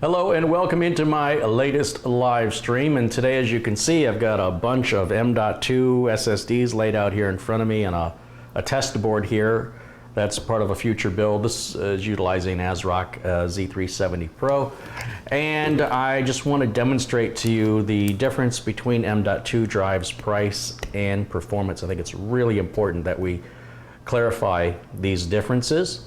Hello and welcome into my latest live stream, and today, as you can see, I've got a bunch of M.2 SSDs laid out here in front of me and a test board here that's part of a future build. This is utilizing ASRock Z370 Pro, and I just want to demonstrate to you the difference between M.2 drives, price and performance. I think it's really important that we clarify these differences.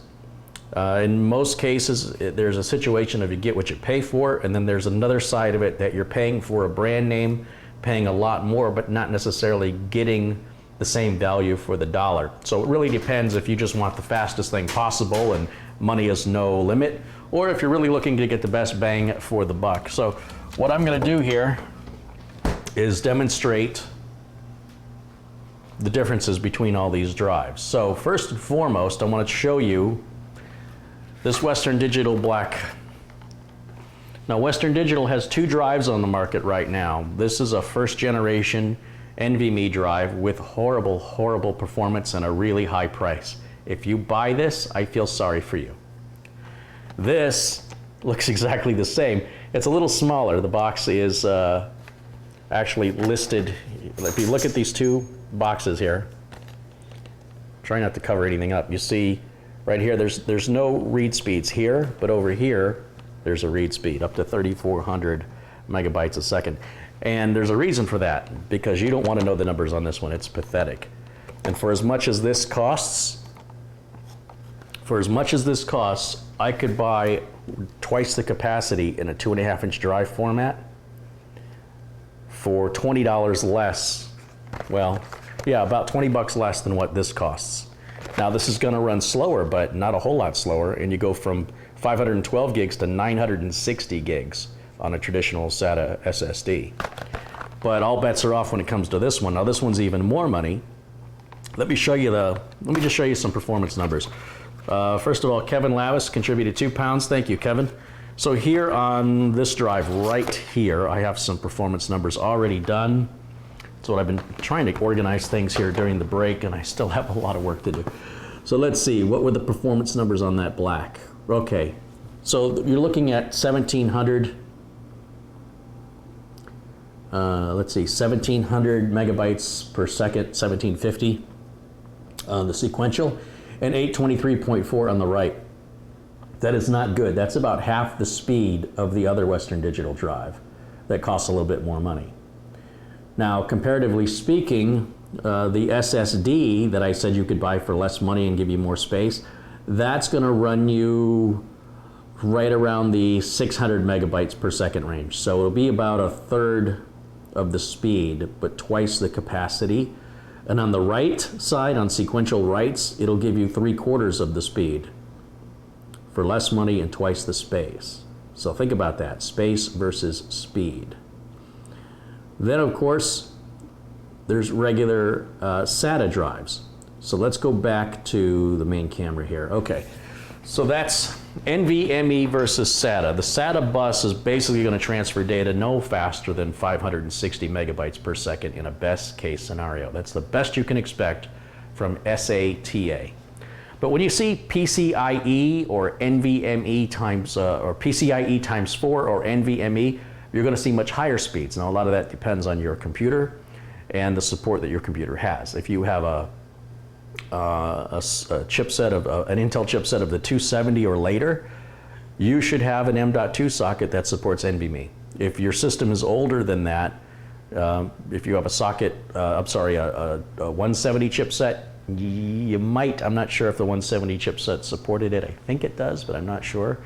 In most cases, there's a situation of you get what you pay for, and then there's another side of it that you're paying for a brand name, paying a lot more, but not necessarily getting the same value for the dollar. So it really depends if you just want the fastest thing possible and money is no limit, or if you're really looking to get the best bang for the buck. So what I'm going to do here is demonstrate the differences between all these drives. So first and foremost, I want to show you this Western Digital black. Now, Western Digital has two drives on the market right now. This is a first generation NVMe drive with horrible performance and a really high price. If you buy this, I feel sorry for you. This looks exactly the same. It's a little smaller. The box is actually listed. If you look at these two boxes here, try not to cover anything up. You see right here, there's no read speeds here, but over here, there's a read speed up to 3,400 megabytes a second. And there's a reason for that, because you don't want to know the numbers on this one. It's pathetic. And for as much as this costs, I could buy twice the capacity in a 2.5-inch drive format for $20 less. Well, yeah, about 20 bucks less than what this costs. Now, this is going to run slower, but not a whole lot slower, and you go from 512 gigs to 960 gigs on a traditional SATA SSD. But all bets are off when it comes to this one. Now, this one's even more money. Let me just show you some performance numbers. First of all, Kevin Lavis contributed £2. Thank you, Kevin. So here on this drive right here, I have some performance numbers already done. That's what I've been trying to organize things here during the break, and I still have a lot of work to do. So let's see, what were the performance numbers on that black? Okay, so you're looking at 1700, let's see, 1700 megabytes per second, 1750 on the sequential, and 823.4 on the right. That is not good. That's about half the speed of the other Western Digital drive that costs a little bit more money. Now, comparatively speaking, the SSD that I said you could buy for less money and give you more space, that's going to run you right around the 600 megabytes per second range. So it'll be about a third of the speed, but twice the capacity. And on the right side, on sequential writes, it'll give you 3/4 of the speed for less money and twice the space. So think about that, space versus speed. Then, of course, there's regular SATA drives. So let's go back to the main camera here. Okay, so that's NVMe versus SATA. The SATA bus is basically going to transfer data no faster than 560 megabytes per second in a best case scenario. That's the best you can expect from SATA. But when you see PCIe or NVMe times, or PCIe times 4 or NVMe, you're going to see much higher speeds. Now, a lot of that depends on your computer and the support that your computer has. If you have a chipset of an Intel chipset of the 270 or later, you should have an M.2 socket that supports NVMe. If your system is older than that, if you have a socket, a 170 chipset, you might. I'm not sure if the 170 chipset supported it. I think it does, but I'm not sure.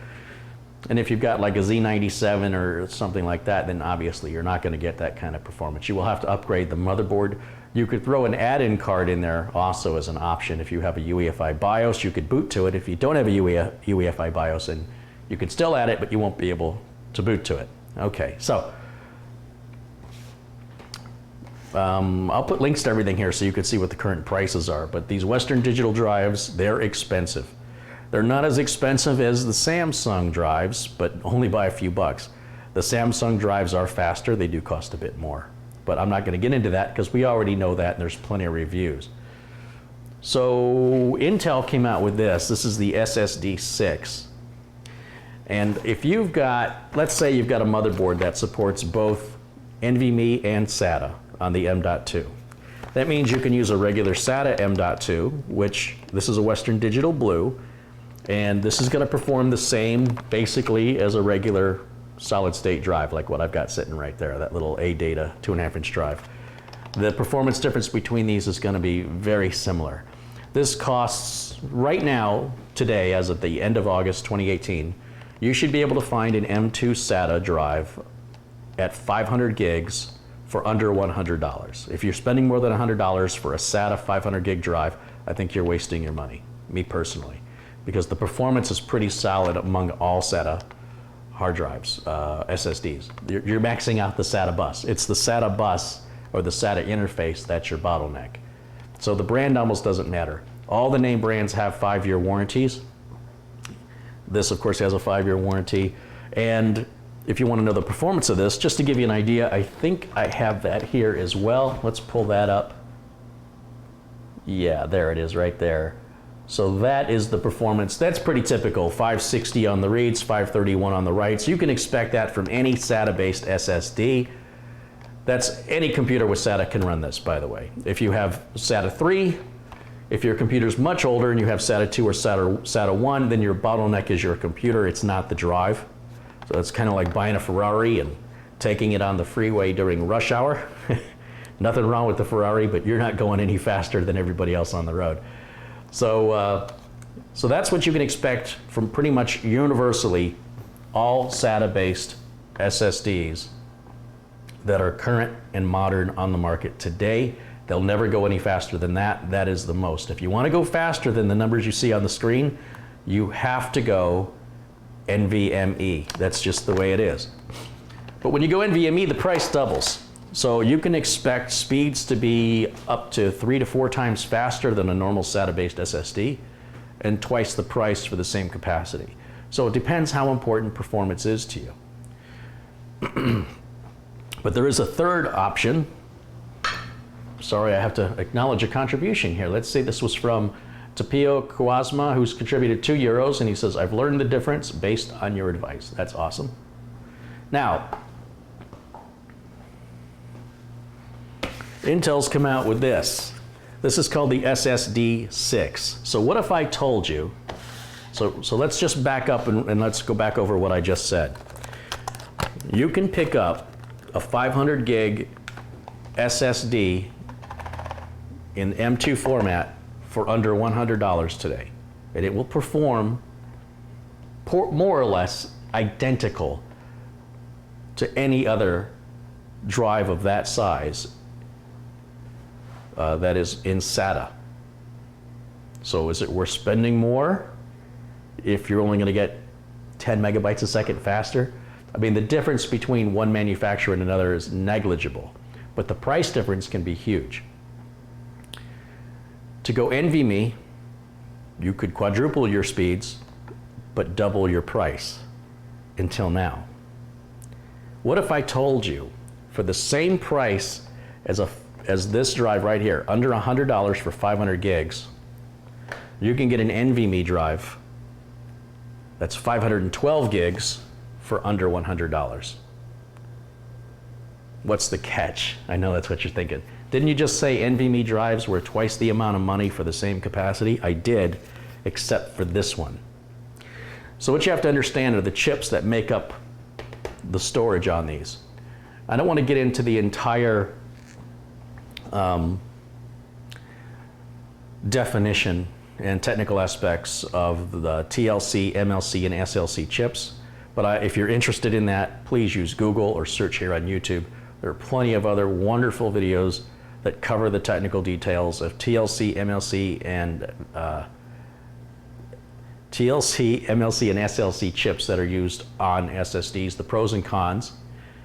And if you've got like a Z97 or something like that, then obviously you're not going to get that kind of performance. You will have to upgrade the motherboard. You could throw an add-in card in there also as an option. If you have a UEFI BIOS, you could boot to it. If you don't have a UEFI BIOS, and you can still add it, but you won't be able to boot to it. Okay, so I'll put links to everything here so you can see what the current prices are. But these Western Digital drives, they're expensive. They're not as expensive as the Samsung drives, but only by a few bucks. The Samsung drives are faster. They do cost a bit more. But I'm not going to get into that because we already know that, and there's plenty of reviews. So Intel came out with this. This is the SSD 6. And if you've got, let's say you've got a motherboard that supports both NVMe and SATA on the M.2. That means you can use a regular SATA M.2, which this is a Western Digital Blue, and this is going to perform the same basically as a regular solid state drive, like what I've got sitting right there, that little ADATA 2.5-inch drive. The performance difference between these is going to be very similar. This costs, right now, today, as of the end of August 2018, you should be able to find an M2 SATA drive at 500 gigs for under $100. If you're spending more than $100 for a SATA 500 gig drive, I think you're wasting your money, me personally, because the performance is pretty solid among all SATA hard drives, SSDs. You're maxing out the SATA bus. It's the SATA bus or the SATA interface that's your bottleneck. So the brand almost doesn't matter. All the name brands have 5-year warranties. This, of course, has a 5-year warranty. And if you want to know the performance of this, just to give you an idea, I think I have that here as well. Let's pull that up. Yeah, there it is right there. So that is the performance. That's pretty typical. 560 on the reads, 531 on the writes. You can expect that from any SATA-based SSD. That's any computer with SATA can run this, by the way. If you have SATA 3, if your computer's much older and you have SATA 2 or SATA 1, then your bottleneck is your computer, it's not the drive. So it's kind of like buying a Ferrari and taking it on the freeway during rush hour. Nothing wrong with the Ferrari, but you're not going any faster than everybody else on the road. So, so that's what you can expect from pretty much universally all SATA-based SSDs that are current and modern on the market today. They'll never go any faster than that. That is the most. If you want to go faster than the numbers you see on the screen, you have to go NVMe. That's just the way it is. But when you go NVMe, the price doubles. So you can expect speeds to be up to 3 to 4 times faster than a normal SATA-based SSD and twice the price for the same capacity. So it depends how important performance is to you. But there is a third option. Sorry, I have to acknowledge a contribution here. Let's say this was from Tapio Kawasma, who's contributed €2, and he says, I've learned the difference based on your advice. That's awesome. Now, Intel's come out with this. This is called the SSD 6. So what if I told you, so let's just back up and let's go back over what I just said. You can pick up a 500 gig SSD in M2 format for under $100 today. And it will perform more or less identical to any other drive of that size that is in SATA. So is it worth spending more if you're only going to get 10 megabytes a second faster? I mean, the difference between one manufacturer and another is negligible, but the price difference can be huge. To go NVMe, you could quadruple your speeds, but double your price until now. What if I told you for the same price as this drive right here, under $100 for 500 gigs, you can get an NVMe drive that's 512 gigs for under $100. What's the catch? I know that's what you're thinking. Didn't you just say NVMe drives were twice the amount of money for the same capacity? I did, except for this one. So what you have to understand are the chips that make up the storage on these. I don't want to get into the entire definition and technical aspects of the TLC, MLC, and SLC chips, but if you're interested in that, please use Google or search here on YouTube. There are plenty of other wonderful videos that cover the technical details of TLC, MLC, and SLC chips that are used on SSDs, the pros and cons,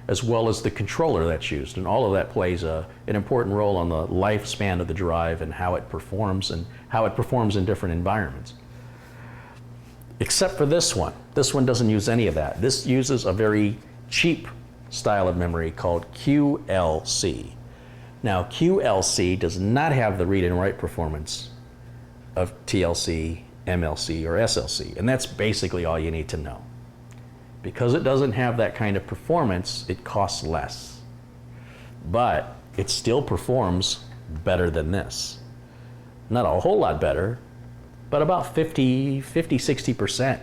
as well as the controller that's used. And all of that plays an important role on the lifespan of the drive and how it performs in different environments. Except for this one. This one doesn't use any of that. This uses a very cheap style of memory called QLC. Now, QLC does not have the read and write performance of TLC, MLC, or SLC, and that's basically all you need to know. Because it doesn't have that kind of performance, it costs less. But it still performs better than this. Not a whole lot better, but about 60%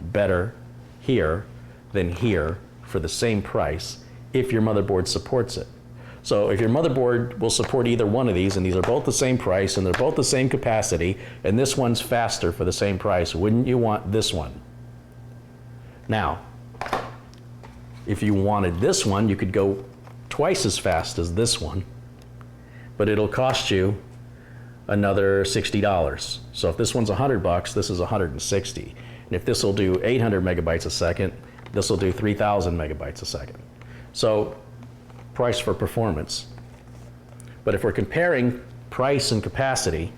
better here than here for the same price if your motherboard supports it. So if your motherboard will support either one of these, and these are both the same price and they're both the same capacity, and this one's faster for the same price, wouldn't you want this one? Now, if you wanted this one, you could go twice as fast as this one, but it'll cost you another $60. So if this one's $100, this is $160. And if this will do 800 megabytes a second, this will do 3,000 megabytes a second. So price for performance. But if we're comparing price and capacity,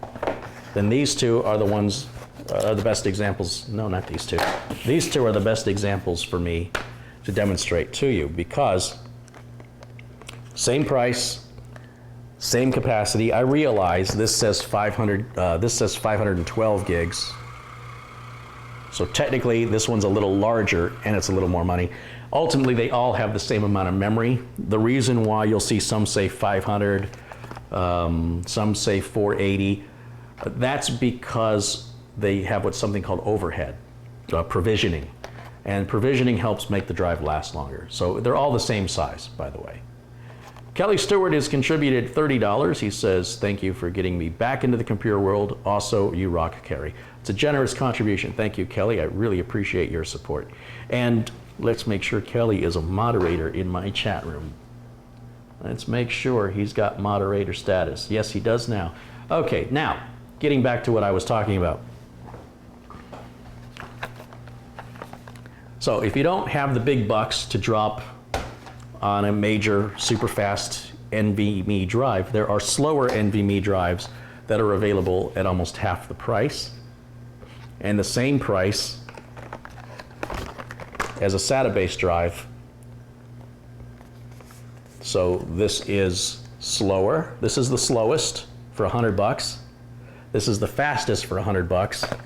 then these two are the ones, are the best examples. No, not these two. These two are the best examples for me to demonstrate to you, because same price, same capacity. I realize this says 512 gigs. So technically this one's a little larger and it's a little more money. Ultimately they all have the same amount of memory. The reason why you'll see some say 500, some say 480, that's because they have what's something called overhead, provisioning. And provisioning helps make the drive last longer. So they're all the same size, by the way. Kelly Stewart has contributed $30. He says, thank you for getting me back into the computer world. Also, you rock, Kerry. It's a generous contribution. Thank you, Kelly. I really appreciate your support. And let's make sure Kelly is a moderator in my chat room. Let's make sure he's got moderator status. Yes, he does now. Okay, now, getting back to what I was talking about. So if you don't have the big bucks to drop on a major super fast NVMe drive, there are slower NVMe drives that are available at almost half the price and the same price as a SATA based drive. So this is slower. This is the slowest for $100. This is the fastest for $100.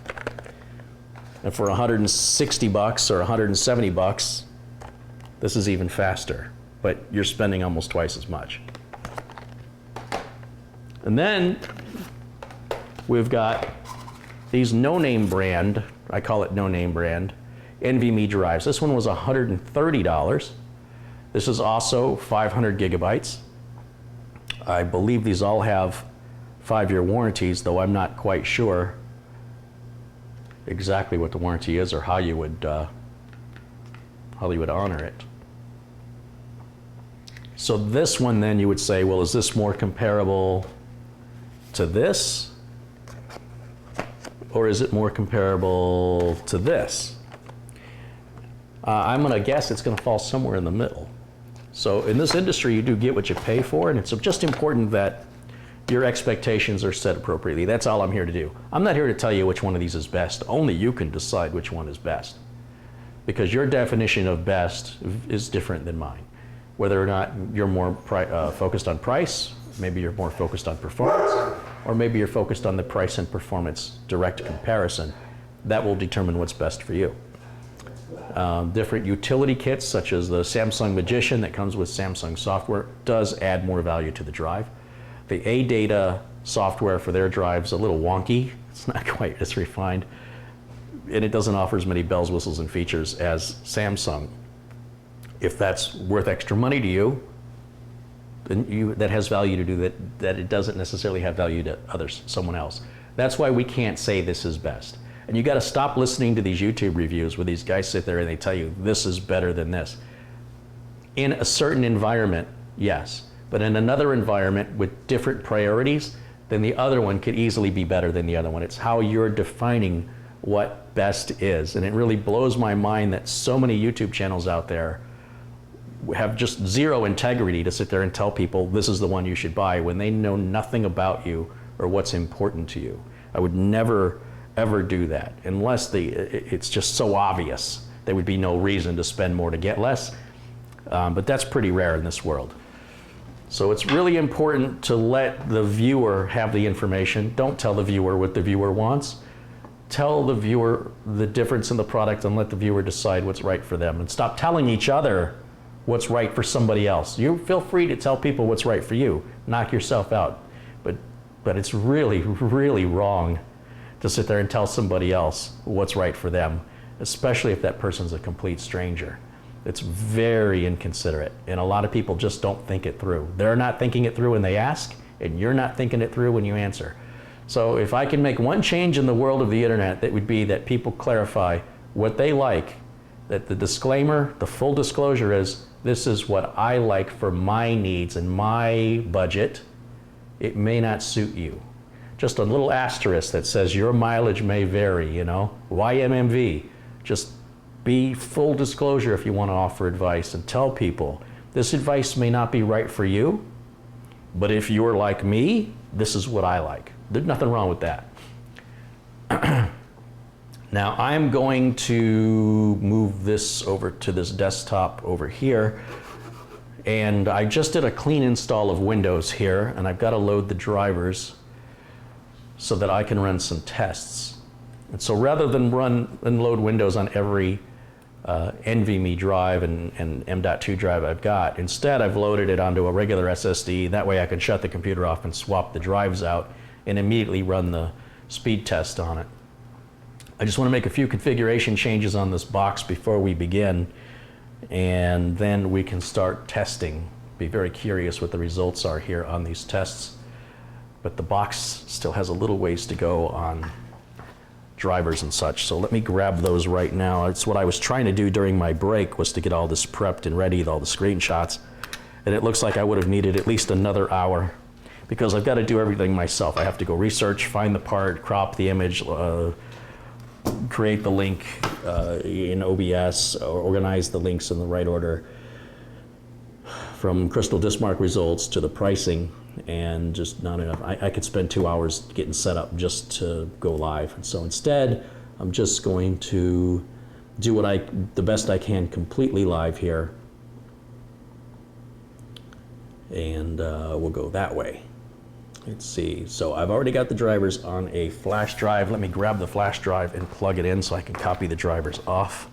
And for $160 or $170, this is even faster, but you're spending almost twice as much. And then we've got these no-name brand, I call it no-name brand, NVMe drives. This one was $130. This is also 500 gigabytes. I believe these all have 5-year warranties, though I'm not quite sure exactly what the warranty is or how you would honor it. So this one, then you would say, well, is this more comparable to this, or is it more comparable to this? I'm gonna guess it's gonna fall somewhere in the middle. So in this industry, you do get what you pay for, and it's just important that your expectations are set appropriately. That's all I'm here to do. I'm not here to tell you which one of these is best. Only you can decide which one is best, because your definition of best is different than mine. Whether or not you're more focused on price, maybe you're more focused on performance, or maybe you're focused on the price and performance direct comparison, that will determine what's best for you. Different utility kits, such as the Samsung Magician that comes with Samsung software, does add more value to the drive. The ADATA software for their drive's a little wonky. It's not quite as refined, and it doesn't offer as many bells, whistles, and features as Samsung. If that's worth extra money to you, then that has value to do that it doesn't necessarily have value to someone else. That's why we can't say this is best. And you gotta stop listening to these YouTube reviews where these guys sit there and they tell you this is better than this. In a certain environment, yes. But in another environment with different priorities, then the other one could easily be better than the other one. It's how you're defining what best is. And it really blows my mind that so many YouTube channels out there have just zero integrity to sit there and tell people this is the one you should buy when they know nothing about you or what's important to you. I would never, ever do that unless it's just so obvious. There would be no reason to spend more to get less. But that's pretty rare in this world. So it's really important to let the viewer have the information. Don't tell the viewer what the viewer wants. tell the viewer the difference in the product and let the viewer decide what's right for them, and stop telling each other what's right for somebody else. You feel free to tell people what's right for you. Knock yourself out. But it's really, really wrong to sit there and tell somebody else what's right for them, especially if that person's a complete stranger. It's very inconsiderate, and a lot of people just don't think it through. They're not thinking it through when they ask, and you're not thinking it through when you answer. So if I can make one change in the world of the internet, that would be that people clarify what they like, that the disclaimer, the full disclosure is, this is what I like for my needs and my budget. It may not suit you. Just a little asterisk that says your mileage may vary, you know? YMMV. Just be full disclosure if you want to offer advice, and tell people this advice may not be right for you, but if you're like me, this is what I like. There's nothing wrong with that. Now I'm going to move this over to this desktop over here, and I just did a clean install of Windows here, and I've got to load the drivers so that I can run some tests. And so rather than run and load Windows on every NVMe drive and M.2 drive I've got, instead I've loaded it onto a regular SSD. That way I can shut the computer off and swap the drives out and immediately run the speed test on it. I just want to make a few configuration changes on this box before we begin, and then we can start testing. Be very curious what the results are here on these tests. But the box still has a little ways to go on drivers and such. So let me grab those right now. It's what I was trying to do during my break, was to get all this prepped and ready with all the screenshots. And it looks like I would have needed at least another hour, because I've got to do everything myself. I have to go research, find the part, crop the image, create the link in OBS, or organize the links in the right order, from crystal disk mark results to the pricing, and just not enough. I could spend 2 hours getting set up just to go live. And so instead, I'm just going to do the best I can completely live here, and we'll go that way. Let's see, so I've already got the drivers on a flash drive. Let me grab the flash drive and plug it in so I can copy the drivers off.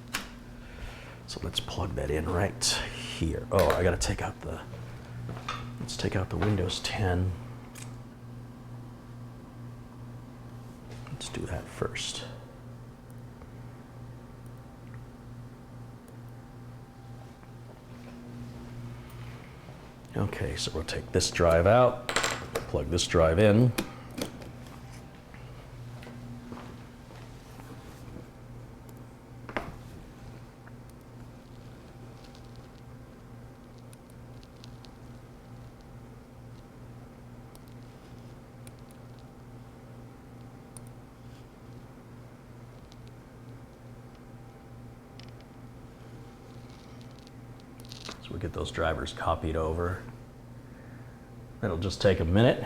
So let's plug that in right here. Oh, I gotta take out the, let's take out the Windows 10. Let's do that first. Okay, so we'll take this drive out, plug this drive in. So we get those drivers copied over. It'll just take a minute.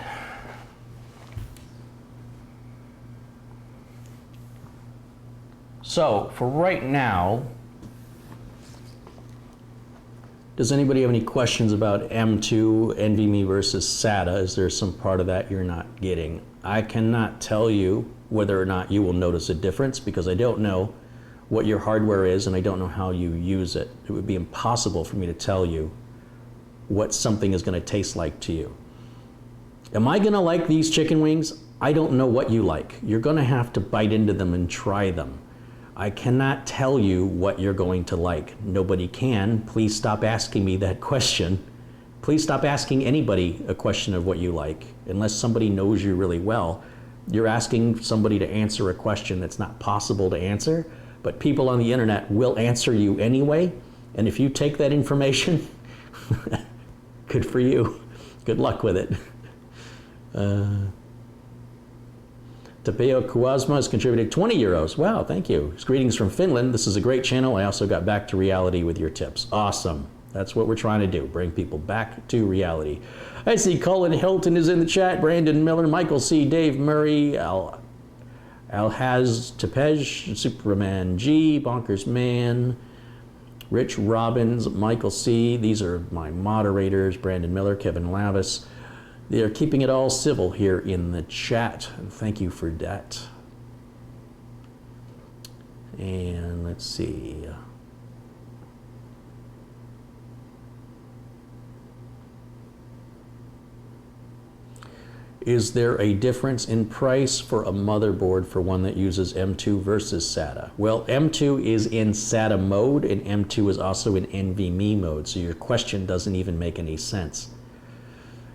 So for right now, does anybody have any questions about M2, NVMe versus SATA? Is there some part of that you're not getting? I cannot tell you whether or not you will notice a difference, because I don't know what your hardware is and I don't know how you use it. It would be impossible for me to tell you what something is going to taste like to you. Am I going to like these chicken wings? I don't know what you like. You're going to have to bite into them and try them. I cannot tell you what you're going to like. Nobody can. Please stop asking me that question. Please stop asking anybody a question of what you like, unless somebody knows you really well. You're asking somebody to answer a question that's not possible to answer, but people on the internet will answer you anyway. And if you take that information, good for you. Good luck with it. Tapeo Kuwasma has contributed 20 euros. Wow, thank you. Greetings from Finland. This is a great channel. I also got back to reality with your tips. Awesome. That's what we're trying to do, bring people back to reality. I see Colin Hilton is in the chat, Brandon Miller, Michael C., Dave Murray, Alhaz Tepej, Superman G, Bonkers Man, Rich Robbins, Michael C. These are my moderators, Brandon Miller, Kevin Lavis. They are keeping it all civil here in the chat, and thank you for that. And let's see. Is there a difference in price for a motherboard for one that uses M2 versus SATA? Well, M2 is in SATA mode and M2 is also in NVMe mode, so your question doesn't even make any sense.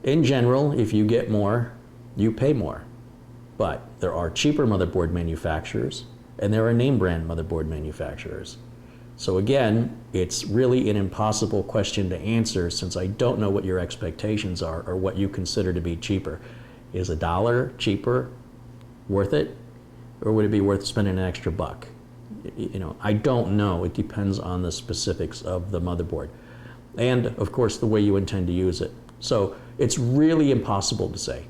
In general, if you get more, you pay more. But there are cheaper motherboard manufacturers and there are name brand motherboard manufacturers. So again, it's really an impossible question to answer since I don't know what your expectations are or what you consider to be cheaper. Is $1 cheaper worth it? Or would it be worth spending an extra buck? You know, I don't know. It depends on the specifics of the motherboard. And of course, the way you intend to use it. So it's really impossible to say.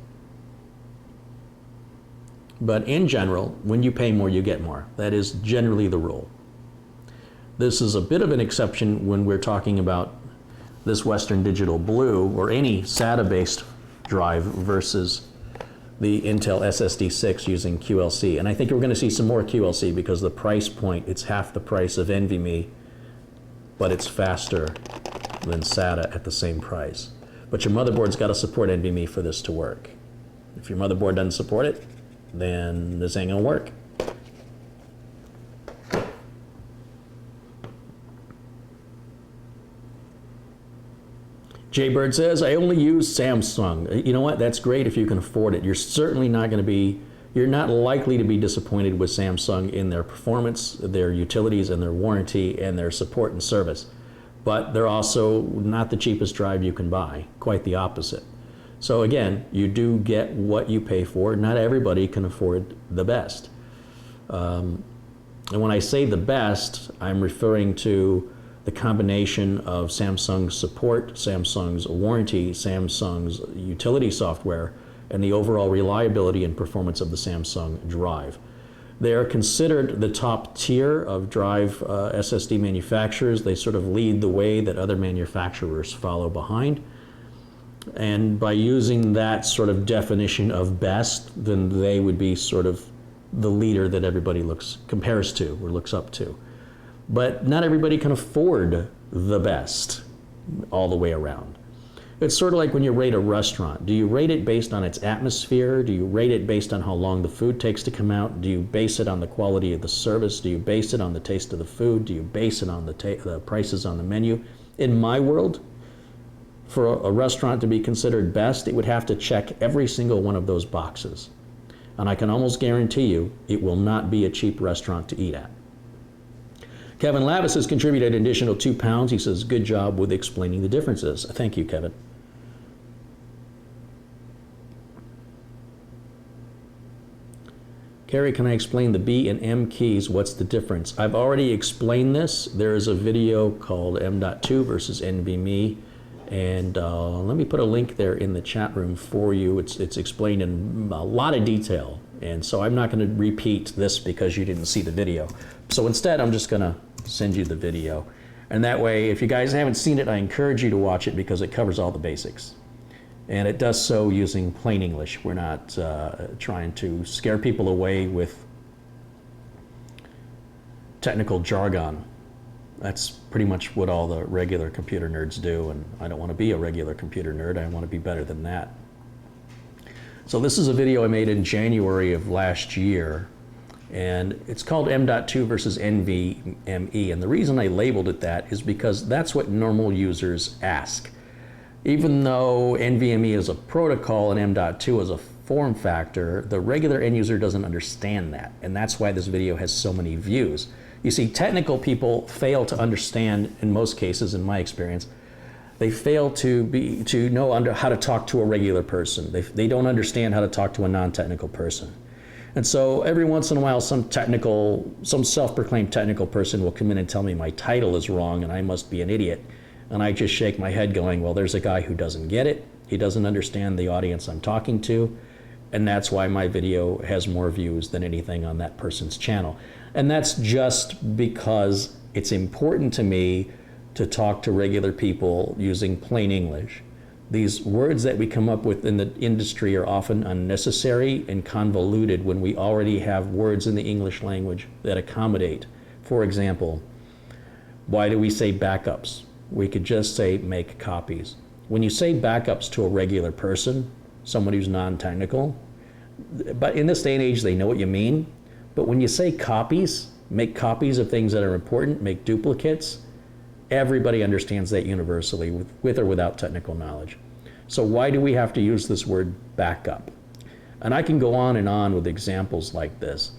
But in general, when you pay more, you get more. That is generally the rule. This is a bit of an exception when we're talking about this Western Digital Blue or any SATA-based drive versus the Intel SSD 6 using QLC. And I think we're going to see some more QLC because the price point, it's half the price of NVMe, but it's faster than SATA at the same price. But your motherboard's got to support NVMe for this to work. If your motherboard doesn't support it, then this ain't going to work. Jaybird says, I only use Samsung. You know what? That's great if you can afford it. You're certainly not going to be, you're not likely to be disappointed with Samsung in their performance, their utilities, and their warranty, and their support and service. But they're also not the cheapest drive you can buy, quite the opposite. So again, you do get what you pay for. Not everybody can afford the best. And when I say the best, I'm referring to the combination of Samsung's support, Samsung's warranty, Samsung's utility software, and the overall reliability and performance of the Samsung drive. They are considered the top tier of drive SSD manufacturers. They sort of lead the way that other manufacturers follow behind. And by using that sort of definition of best, then they would be sort of the leader that everybody compares to or looks up to. But not everybody can afford the best all the way around. It's sort of like when you rate a restaurant. Do you rate it based on its atmosphere? Do you rate it based on how long the food takes to come out? Do you base it on the quality of the service? Do you base it on the taste of the food? Do you base it on the prices on the menu? In my world, for a restaurant to be considered best, it would have to check every single one of those boxes. And I can almost guarantee you it will not be a cheap restaurant to eat at. Kevin Lavis has contributed an additional £2. He says, good job with explaining the differences. Thank you, Kevin. Carrie, can I explain the B and M keys? What's the difference? I've already explained this. There is a video called M.2 versus NVMe. And let me put a link there in the chat room for you. It's explained in a lot of detail. And so I'm not going to repeat this because you didn't see the video. So instead, I'm just going to send you the video. And that way, if you guys haven't seen it, I encourage you to watch it because it covers all the basics. And it does so using plain English. We're not trying to scare people away with technical jargon. That's pretty much what all the regular computer nerds do, and I don't want to be a regular computer nerd. I want to be better than that. So this is a video I made in January of last year, and it's called M.2 versus NVMe, and the reason I labeled it that is because that's what normal users ask. Even though NVMe is a protocol and M.2 is a form factor, the regular end user doesn't understand that, and that's why this video has so many views. You see, technical people fail to understand, in most cases, in my experience, they fail to know how to talk to a regular person. They don't understand how to talk to a non-technical person. And so every once in a while, some self-proclaimed technical person will come in and tell me my title is wrong and I must be an idiot. And I just shake my head going, well, there's a guy who doesn't get it. He doesn't understand the audience I'm talking to. And that's why my video has more views than anything on that person's channel. And that's just because it's important to me to talk to regular people using plain English. These words that we come up with in the industry are often unnecessary and convoluted when we already have words in the English language that accommodate For example, why do we say backups? We could just say make copies. When you say backups to a regular person, someone who's non-technical, but in this day and age, they know what you mean. But when you say copies, make copies of things that are important, make duplicates, everybody understands that universally with or without technical knowledge. So why do we have to use this word backup? And I can go on and on with examples like this.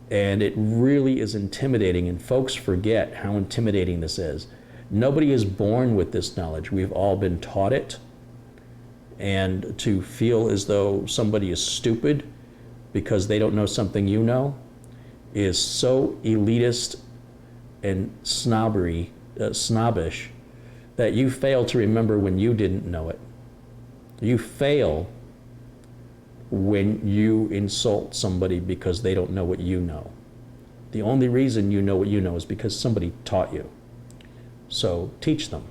And it really is intimidating, and folks forget how intimidating this is. Nobody is born with this knowledge. We've all been taught it. And to feel as though somebody is stupid because they don't know something you know is so elitist and snobbish that you fail to remember when you didn't know it. You fail when you insult somebody because they don't know what you know. The only reason you know what you know is because somebody taught you. So teach them.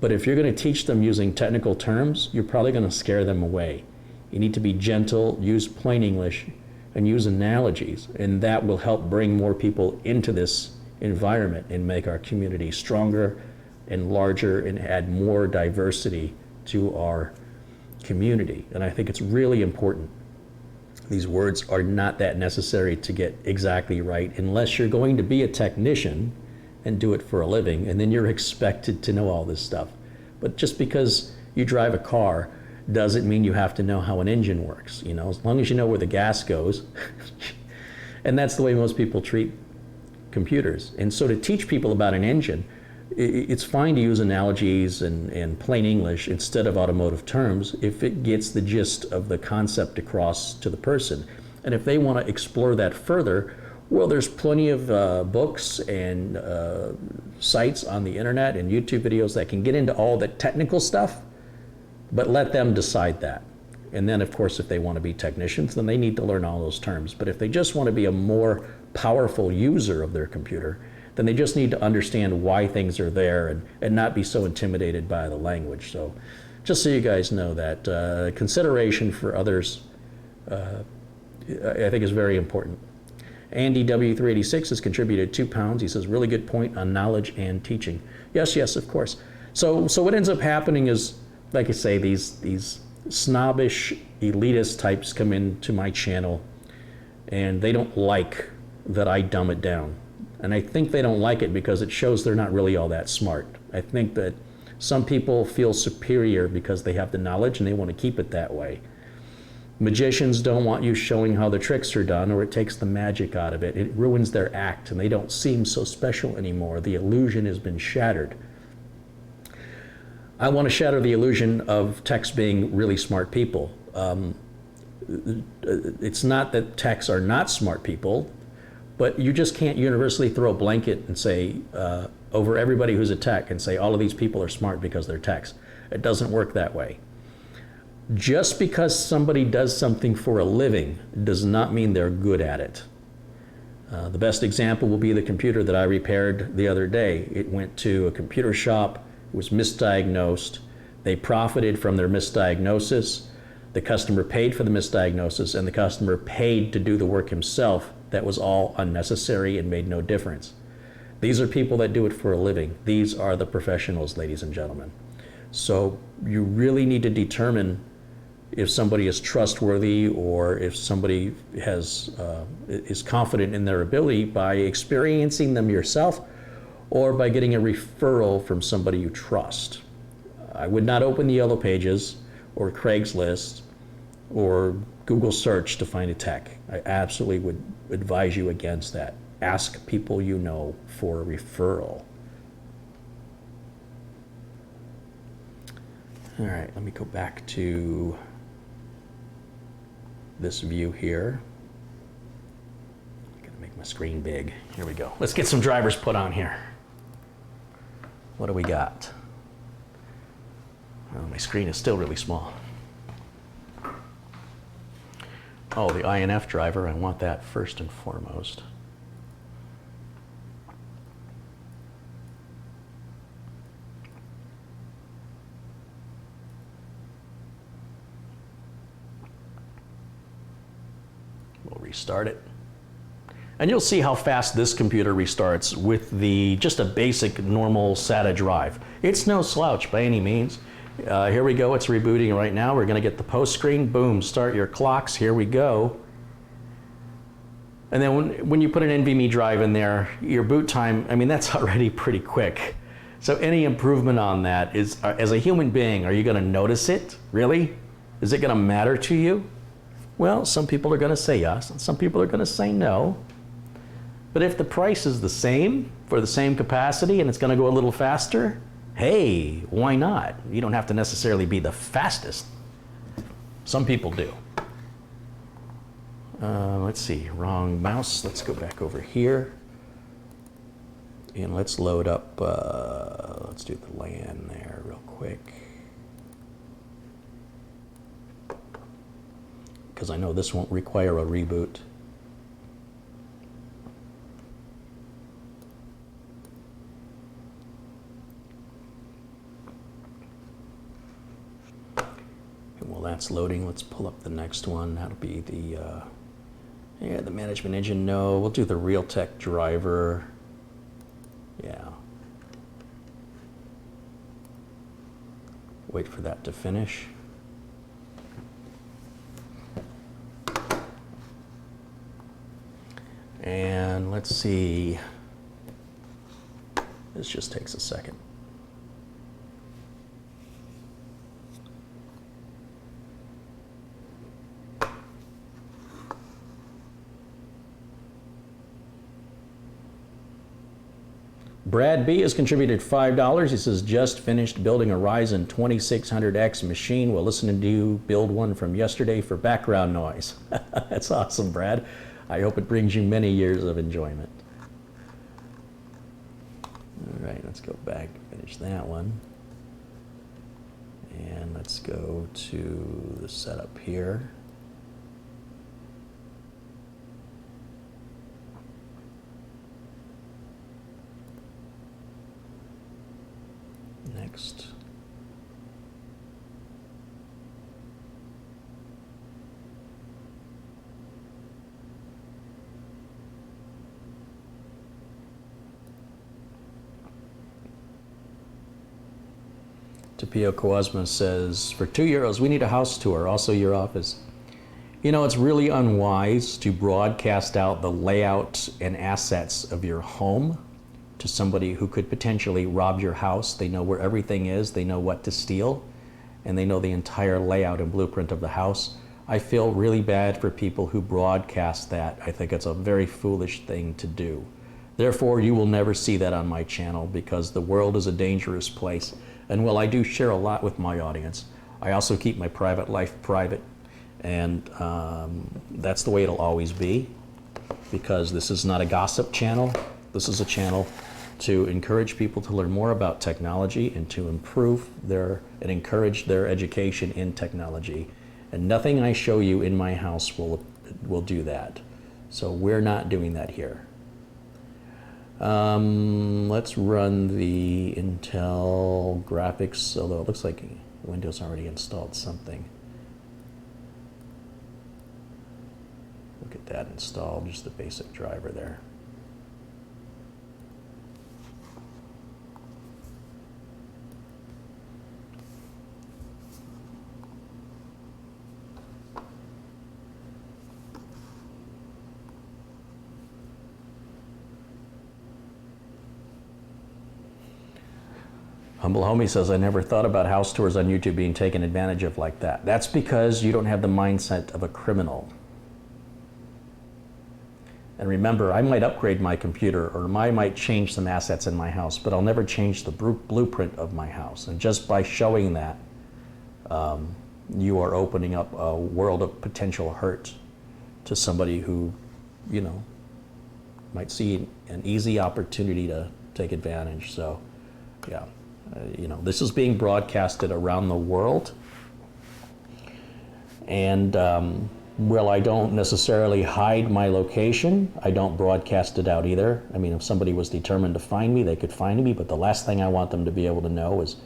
But if you're going to teach them using technical terms, you're probably going to scare them away. You need to be gentle, use plain English, and use analogies, and that will help bring more people into this environment and make our community stronger and larger and add more diversity to our community. And I think it's really important. These words are not that necessary to get exactly right unless you're going to be a technician and do it for a living, and then you're expected to know all this stuff. But just because you drive a car doesn't mean you have to know how an engine works. You know, as long as you know where the gas goes. And that's the way most people treat computers. And so to teach people about an engine, it's fine to use analogies and plain English instead of automotive terms if it gets the gist of the concept across to the person. And if they want to explore that further, well, there's plenty of books and sites on the internet and YouTube videos that can get into all the technical stuff, but let them decide that. And then, of course, if they want to be technicians, then they need to learn all those terms. But if they just want to be a more powerful user of their computer, then they just need to understand why things are there and not be so intimidated by the language. So just so you guys know that consideration for others, I think is very important. Andy W386 has contributed £2. He says, really good point on knowledge and teaching. Yes, yes, of course. So what ends up happening is, like I say, these snobbish elitist types come into my channel and they don't like that I dumb it down. And I think they don't like it because it shows they're not really all that smart. I think that some people feel superior because they have the knowledge and they want to keep it that way. Magicians don't want you showing how the tricks are done, or it takes the magic out of it. It ruins their act and they don't seem so special anymore. The illusion has been shattered. I want to shatter the illusion of techs being really smart people. It's not that techs are not smart people, but you just can't universally throw a blanket and say, over everybody who's a tech and say all of these people are smart because they're techs. It doesn't work that way. Just because somebody does something for a living does not mean they're good at it. The best example will be the computer that I repaired the other day. It went to a computer shop, it was misdiagnosed. They profited from their misdiagnosis. The customer paid for the misdiagnosis, and the customer paid to do the work himself. That was all unnecessary and made no difference. These are people that do it for a living. These are the professionals, ladies and gentlemen. So you really need to determine if somebody is trustworthy or if somebody is confident in their ability by experiencing them yourself or by getting a referral from somebody you trust. I would not open the Yellow Pages or Craigslist or Google search to find a tech. I absolutely would advise you against that. Ask people you know for a referral. All right, let me go back to this view here. I'm gonna make my screen big. Here we go. Let's get some drivers put on here. What do we got? Oh, my screen is still really small. Oh, the INF driver, I want that first and foremost. We'll restart it. And you'll see how fast this computer restarts with just a basic normal SATA drive. It's no slouch by any means. Here we go, it's rebooting right now. We're gonna get the post screen, boom, start your clocks, here we go. And then when you put an NVMe drive in there, your boot time, I mean, that's already pretty quick. So any improvement on that is, as a human being, are you gonna notice it? Really? Is it gonna matter to you? Well, some people are gonna say yes, and some people are gonna say no. But if the price is the same for the same capacity and it's gonna go a little faster, hey, why not? You don't have to necessarily be the fastest. Some people do. Let's see, wrong mouse. Let's go back over here. And let's load up, let's do the LAN there real quick. Because I know this won't require a reboot. While that's loading, let's pull up the next one. That'll be the management engine. No, we'll do the Realtek driver. Yeah. Wait for that to finish. And let's see. This just takes a second. Brad B has contributed $5. He says, just finished building a Ryzen 2600X machine while listening to you build one from yesterday for background noise. That's awesome, Brad. I hope it brings you many years of enjoyment. All right, let's go back and finish that one. And let's go to the setup here. Next. Tapio Kawasma says, for €2, we need a house tour, also your office. You know, it's really unwise to broadcast out the layout and assets of your home to somebody who could potentially rob your house. They know where everything is, they know what to steal, and they know the entire layout and blueprint of the house. I feel really bad for people who broadcast that. I think it's a very foolish thing to do. Therefore, you will never see that on my channel because the world is a dangerous place. And while I do share a lot with my audience, I also keep my private life private. And that's the way it'll always be, because this is not a gossip channel. This is a channel to encourage people to learn more about technology and to improve and encourage their education in technology. And nothing I show you in my house will do that. So we're not doing that here. Let's run the Intel graphics, although it looks like Windows already installed something. Look at that installed, just the basic driver there. Humble Homie says, I never thought about house tours on YouTube being taken advantage of like that. That's because you don't have the mindset of a criminal. And remember, I might upgrade my computer or I might change some assets in my house, but I'll never change the blueprint of my house. And just by showing that, you are opening up a world of potential hurt to somebody who, you know, might see an easy opportunity to take advantage. So, yeah. You know, this is being broadcasted around the world, and while I don't necessarily hide my location, I don't broadcast it out either. I mean, if somebody was determined to find me, they could find me, but the last thing I want them to be able to know is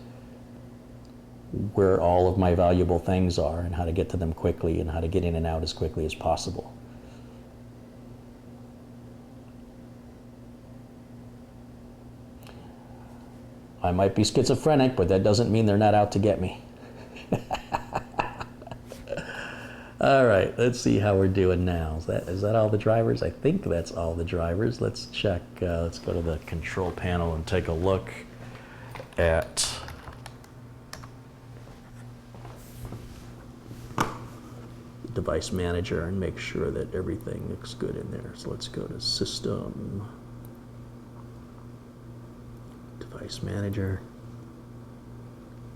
where all of my valuable things are and how to get to them quickly and how to get in and out as quickly as possible. I might be schizophrenic, but that doesn't mean they're not out to get me. All right, let's see how we're doing now. Is that all the drivers? I think that's all the drivers. Let's check. Let's go to the control panel and take a look at device manager and make sure that everything looks good in there. So let's go to system, device manager.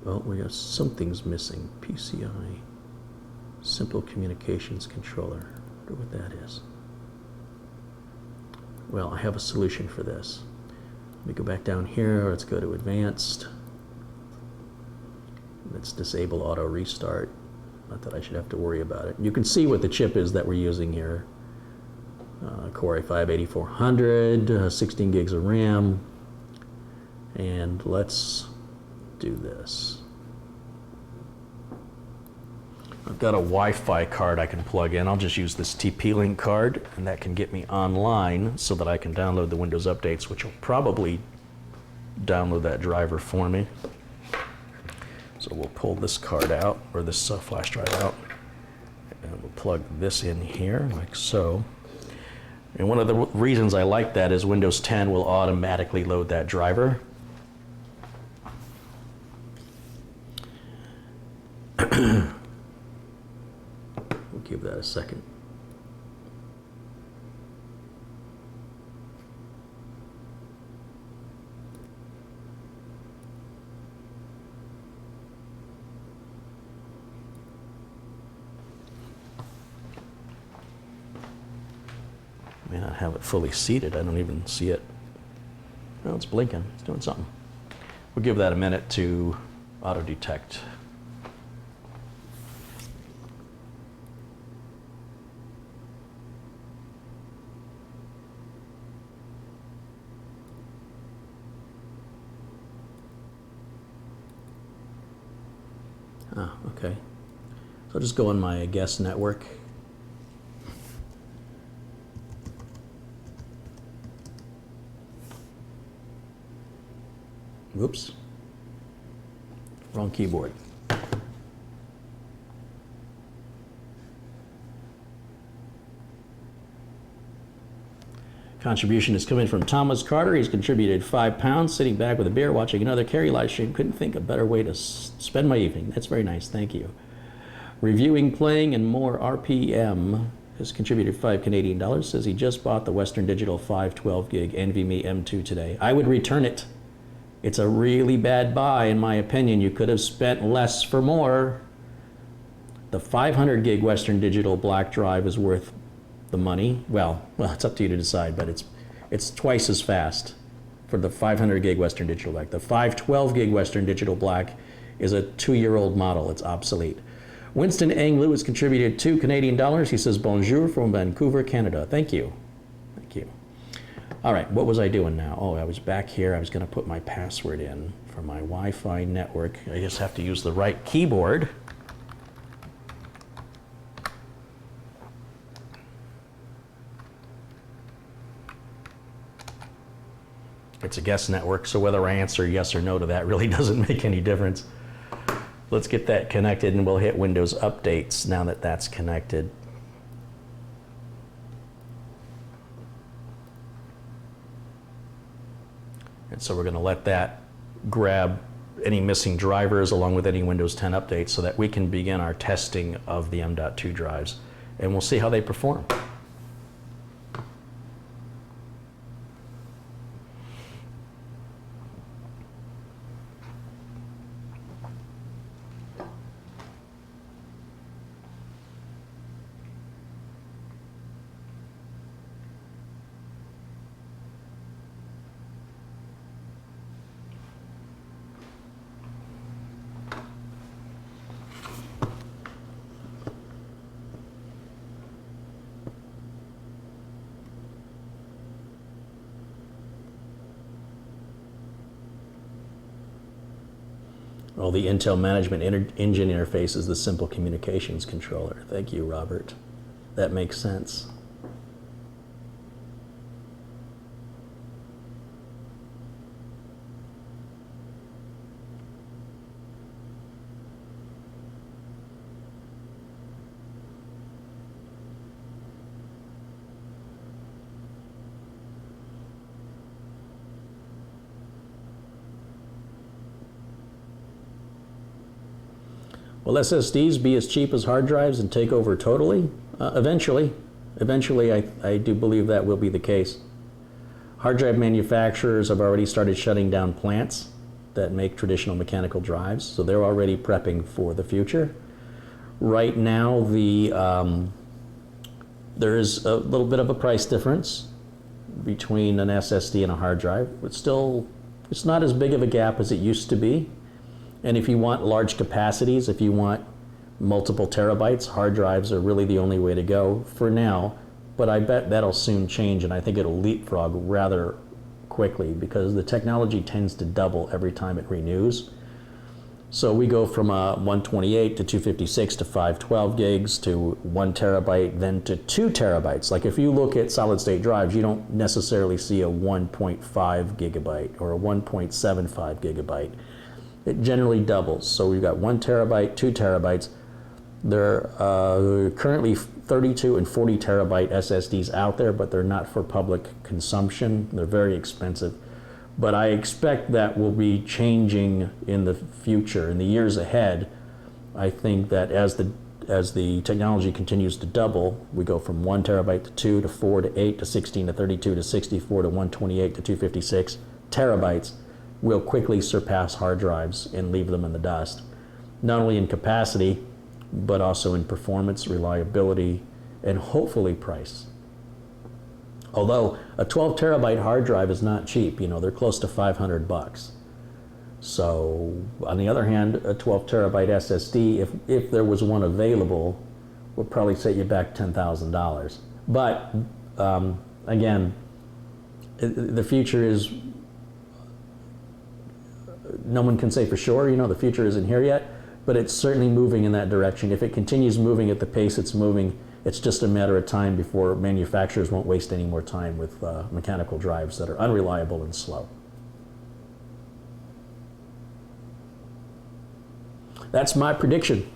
Well, we got something's missing. PCI, simple communications controller. I wonder what that is. Well, I have a solution for this. Let me go back down here. Let's go to advanced. Let's disable auto restart. Not that I should have to worry about it. You can see what the chip is that we're using here. Core i5-8400, 16 gigs of RAM. And let's do this. I've got a Wi-Fi card I can plug in. I'll just use this TP-Link card, and that can get me online so that I can download the Windows updates, which will probably download that driver for me. So we'll pull this card out, or this flash drive out, and we'll plug this in here, like so. And one of the reasons I like that is Windows 10 will automatically load that driver. We'll give that a second. May not have it fully seated. I don't even see it. No, it's blinking. It's doing something. We'll give that a minute to auto detect. Ah, okay. So I'll just go on my guest network. Whoops. Wrong keyboard. Contribution is coming from Thomas Carter. He's contributed £5, sitting back with a beer, watching another Car-ey live stream. Couldn't think of a better way to spend my evening. That's very nice. Thank you. Reviewing, playing, and more RPM has contributed $5 Says he just bought the Western Digital 512 gig NVMe M2 today. I would return it. It's a really bad buy, in my opinion. You could have spent less for more. The 500 gig Western Digital black drive is worth the money. Well, it's up to you to decide, but it's twice as fast for the 500 gig Western Digital black. The 512 gig Western Digital black is a 2-year-old model. It's obsolete. Winston Anglew has contributed $2. He says, bonjour from Vancouver, Canada. Thank you. Thank you. All right, what was I doing now? Oh, I was back here. I was going to put my password in for my Wi-Fi network. I just have to use the right keyboard. It's a guest network, so whether I answer yes or no to that really doesn't make any difference. Let's get that connected, and we'll hit Windows Updates now that that's connected. And so we're going to let that grab any missing drivers along with any Windows 10 updates so that we can begin our testing of the M.2 drives. And we'll see how they perform. Well, the Intel Management Engine interface is the simple communications controller. Thank you, Robert. That makes sense. Will SSDs be as cheap as hard drives and take over totally? Eventually. Eventually, I do believe that will be the case. Hard drive manufacturers have already started shutting down plants that make traditional mechanical drives, so they're already prepping for the future. Right now, there is a little bit of a price difference between an SSD and a hard drive, but still, it's not as big of a gap as it used to be. And if you want large capacities, if you want multiple terabytes, hard drives are really the only way to go for now. But I bet that'll soon change, and I think it'll leapfrog rather quickly because the technology tends to double every time it renews. So we go from 128 to 256 to 512 gigs to 1 terabyte, then to 2 terabytes. Like if you look at solid state drives, you don't necessarily see a 1.5 gigabyte or a 1.75 gigabyte. It generally doubles. So we've got 1 terabyte, 2 terabytes. There are currently 32 and 40 terabyte SSDs out there, but they're not for public consumption. They're very expensive. But I expect that will be changing in the future, in the years ahead. I think that as the technology continues to double, we go from 1 terabyte to 2 to 4 to 8 to 16 to 32 to 64 to 128 to 256 terabytes will quickly surpass hard drives and leave them in the dust. Not only in capacity, but also in performance, reliability, and hopefully price. Although a 12 terabyte hard drive is not cheap, you know, they're close to $500. So on the other hand, a 12 terabyte SSD, if there was one available, would probably set you back $10,000. But again, the future is, no one can say for sure, you know, the future isn't here yet, but it's certainly moving in that direction. If it continues moving at the pace it's moving, it's just a matter of time before manufacturers won't waste any more time with mechanical drives that are unreliable and slow. That's my prediction.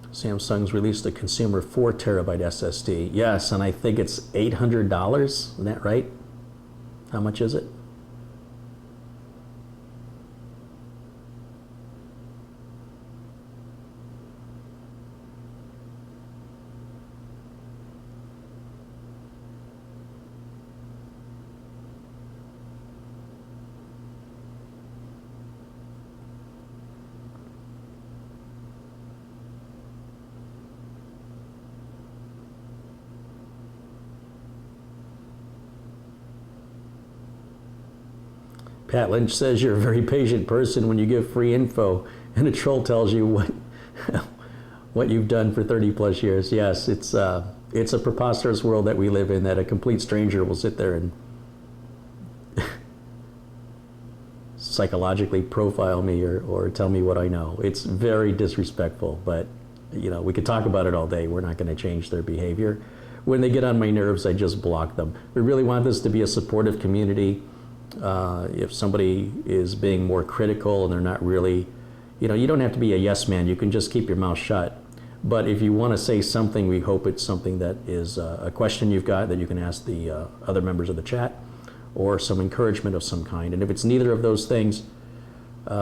Samsung's released a consumer 4 terabyte SSD. Yes, and I think it's $800. Isn't that right? How much is it? Pat Lynch says you're a very patient person when you give free info and a troll tells you what you've done for 30 plus years. Yes, it's a preposterous world that we live in, that a complete stranger will sit there and psychologically profile me or tell me what I know. It's very disrespectful, but you know, we could talk about it all day. We're not going to change their behavior. When they get on my nerves, I just block them. We really want this to be a supportive community. If somebody is being more critical and they're not really, you know, you don't have to be a yes man. You can just keep your mouth shut. But if you want to say something, we hope it's something that is a question you've got that you can ask the other members of the chat, or some encouragement of some kind. And if it's neither of those things, you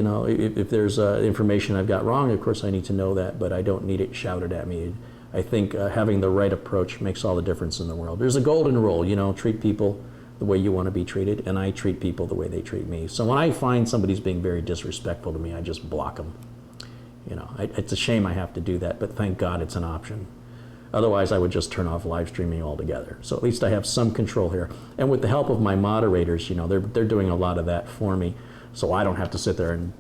know, if there's information I've got wrong, of course I need to know that, but I don't need it shouted at me. I think having the right approach makes all the difference in the world. There's a golden rule, you know, treat people the way you want to be treated, and I treat people the way they treat me. So when I find somebody's being very disrespectful to me, I just block them. You know, it's a shame I have to do that, but thank God it's an option. Otherwise, I would just turn off live streaming altogether. So at least I have some control here. And with the help of my moderators, you know, they're doing a lot of that for me, so I don't have to sit there and,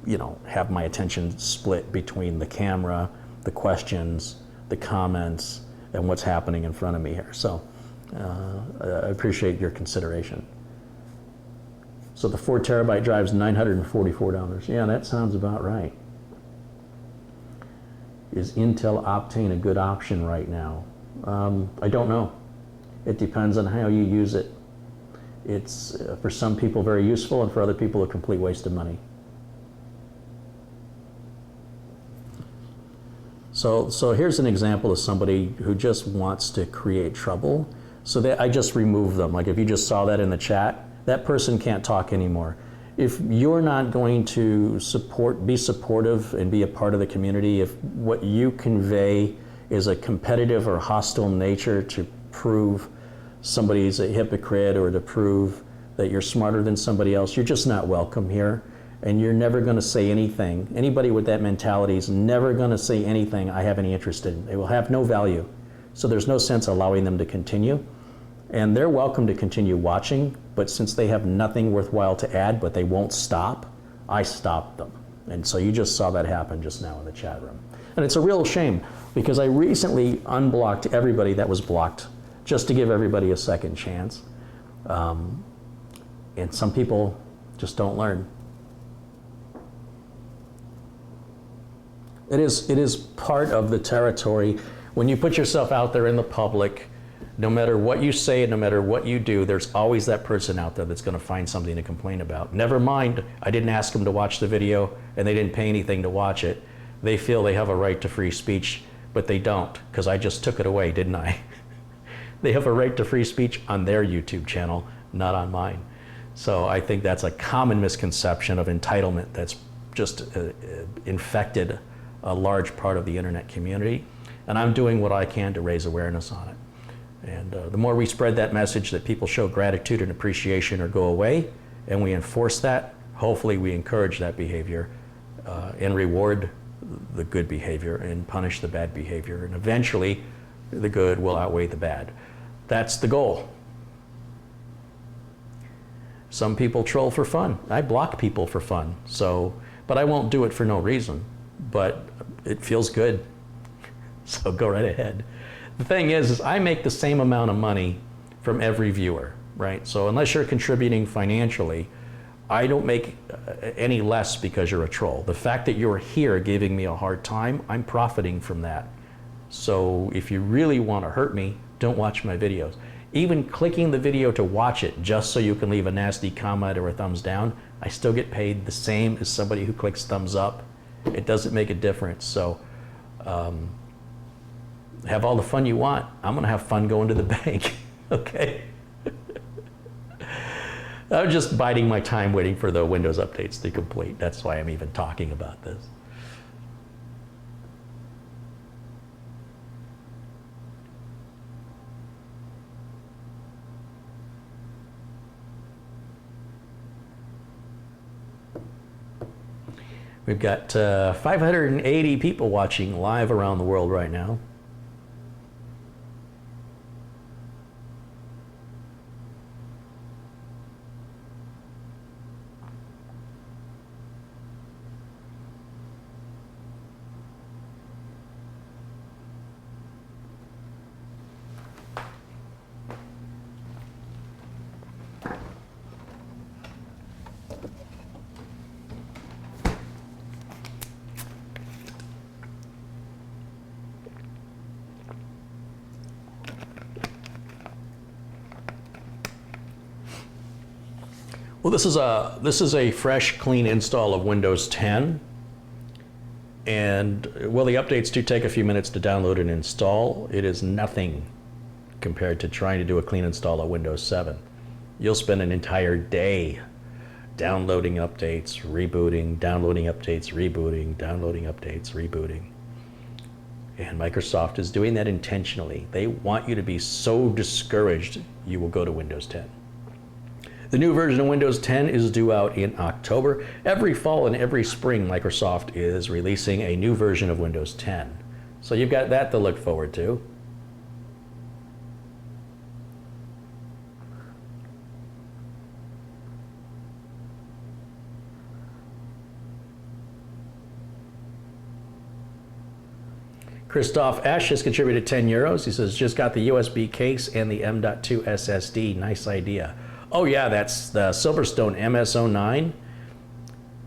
you know, have my attention split between the camera, the questions, the comments, and what's happening in front of me here. So I appreciate your consideration. So the 4 terabyte drive's $944. Yeah, that sounds about right. Is Intel Optane a good option right now? I don't know. It depends on how you use it. It's for some people very useful, and for other people a complete waste of money. So here's an example of somebody who just wants to create trouble. So I just remove them. Like if you just saw that in the chat, that person can't talk anymore. If you're not going to be supportive and be a part of the community, if what you convey is a competitive or hostile nature to prove somebody's a hypocrite or to prove that you're smarter than somebody else, you're just not welcome here. And you're never going to say anything. Anybody with that mentality is never going to say anything I have any interest in. They will have no value. So there's no sense allowing them to continue. And they're welcome to continue watching, but since they have nothing worthwhile to add, but they won't stop, I stopped them. And so you just saw that happen just now in the chat room. And it's a real shame, because I recently unblocked everybody that was blocked, just to give everybody a second chance. And some people just don't learn. It is part of the territory. When you put yourself out there in the public, no matter what you say and no matter what you do, there's always that person out there that's going to find something to complain about. Never mind, I didn't ask them to watch the video and they didn't pay anything to watch it. They feel they have a right to free speech, but they don't, because I just took it away, didn't I? They have a right to free speech on their YouTube channel, not on mine. So I think that's a common misconception of entitlement that's just infected a large part of the internet community, and I'm doing what I can to raise awareness on it. And the more we spread that message that people show gratitude and appreciation or go away, and we enforce that, hopefully we encourage that behavior and reward the good behavior and punish the bad behavior, and eventually the good will outweigh the bad. That's the goal. Some people troll for fun. I block people for fun, but I won't do it for no reason. But it feels good, so go right ahead. The thing is I make the same amount of money from every viewer, right? So unless you're contributing financially, I don't make any less because you're a troll. The fact that you're here giving me a hard time, I'm profiting from that. So if you really want to hurt me, don't watch my videos. Even clicking the video to watch it just so you can leave a nasty comment or a thumbs down, I still get paid the same as somebody who clicks thumbs up. It doesn't make a difference. So have all the fun you want. I'm going to have fun going to the bank. Okay? I'm just biding my time waiting for the Windows updates to complete. That's why I'm even talking about this. We've got 580 people watching live around the world right now. Well, this is a fresh, clean install of Windows 10, and while the updates do take a few minutes to download and install, it is nothing compared to trying to do a clean install of Windows 7. You'll spend an entire day downloading updates, rebooting, downloading updates, rebooting, downloading updates, rebooting. And Microsoft is doing that intentionally. They want you to be so discouraged you will go to Windows 10. The new version of Windows 10 is due out in October. Every fall and every spring, Microsoft is releasing a new version of Windows 10. So you've got that to look forward to. Christoph Esch has contributed 10 euros. He says, just got the USB case and the M.2 SSD. Nice idea. Oh yeah, that's the Silverstone MS09.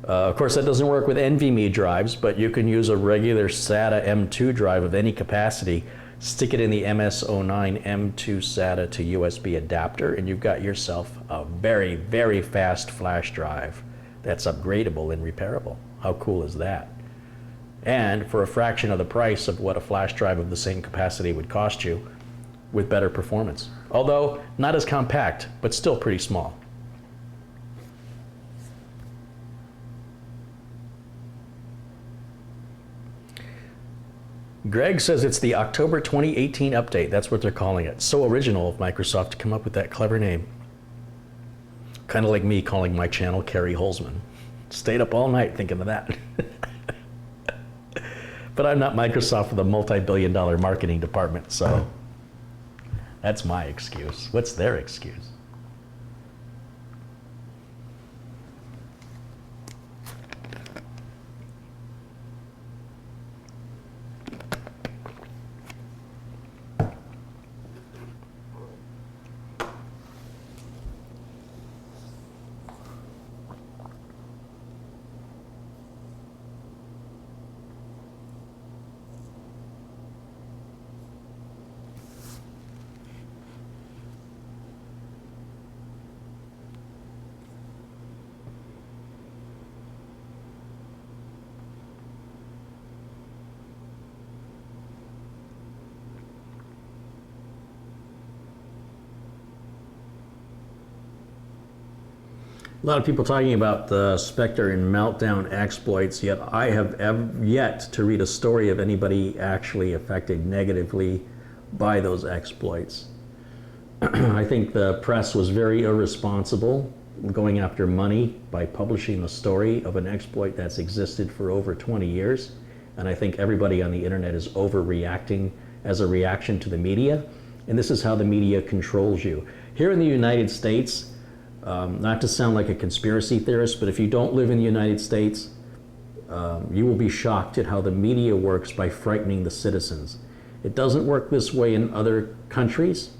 Of course, that doesn't work with NVMe drives, but you can use a regular SATA M2 drive of any capacity. stick it in the MS09 M2 SATA to USB adapter, and you've got yourself a very, very fast flash drive that's upgradable and repairable. How cool is that? And for a fraction of the price of what a flash drive of the same capacity would cost you, with better performance. Although not as compact, but still pretty small. Greg says it's the October 2018 update. That's what they're calling it. So original of Microsoft to come up with that clever name. Kind of like me calling my channel Carrie Holzman. Stayed up all night thinking of that. But I'm not Microsoft with a multi-billion-dollar marketing department, so that's my excuse. What's their excuse? A lot of people talking about the Spectre and Meltdown exploits, yet I have yet to read a story of anybody actually affected negatively by those exploits. I think the press was very irresponsible going after money by publishing the story of an exploit that's existed for over 20 years. And I think everybody on the internet is overreacting as a reaction to the media. And this is how the media controls you. Here in the United States, not to sound like a conspiracy theorist, but if you don't live in the United States, you will be shocked at how the media works by frightening the citizens. It doesn't work this way in other countries,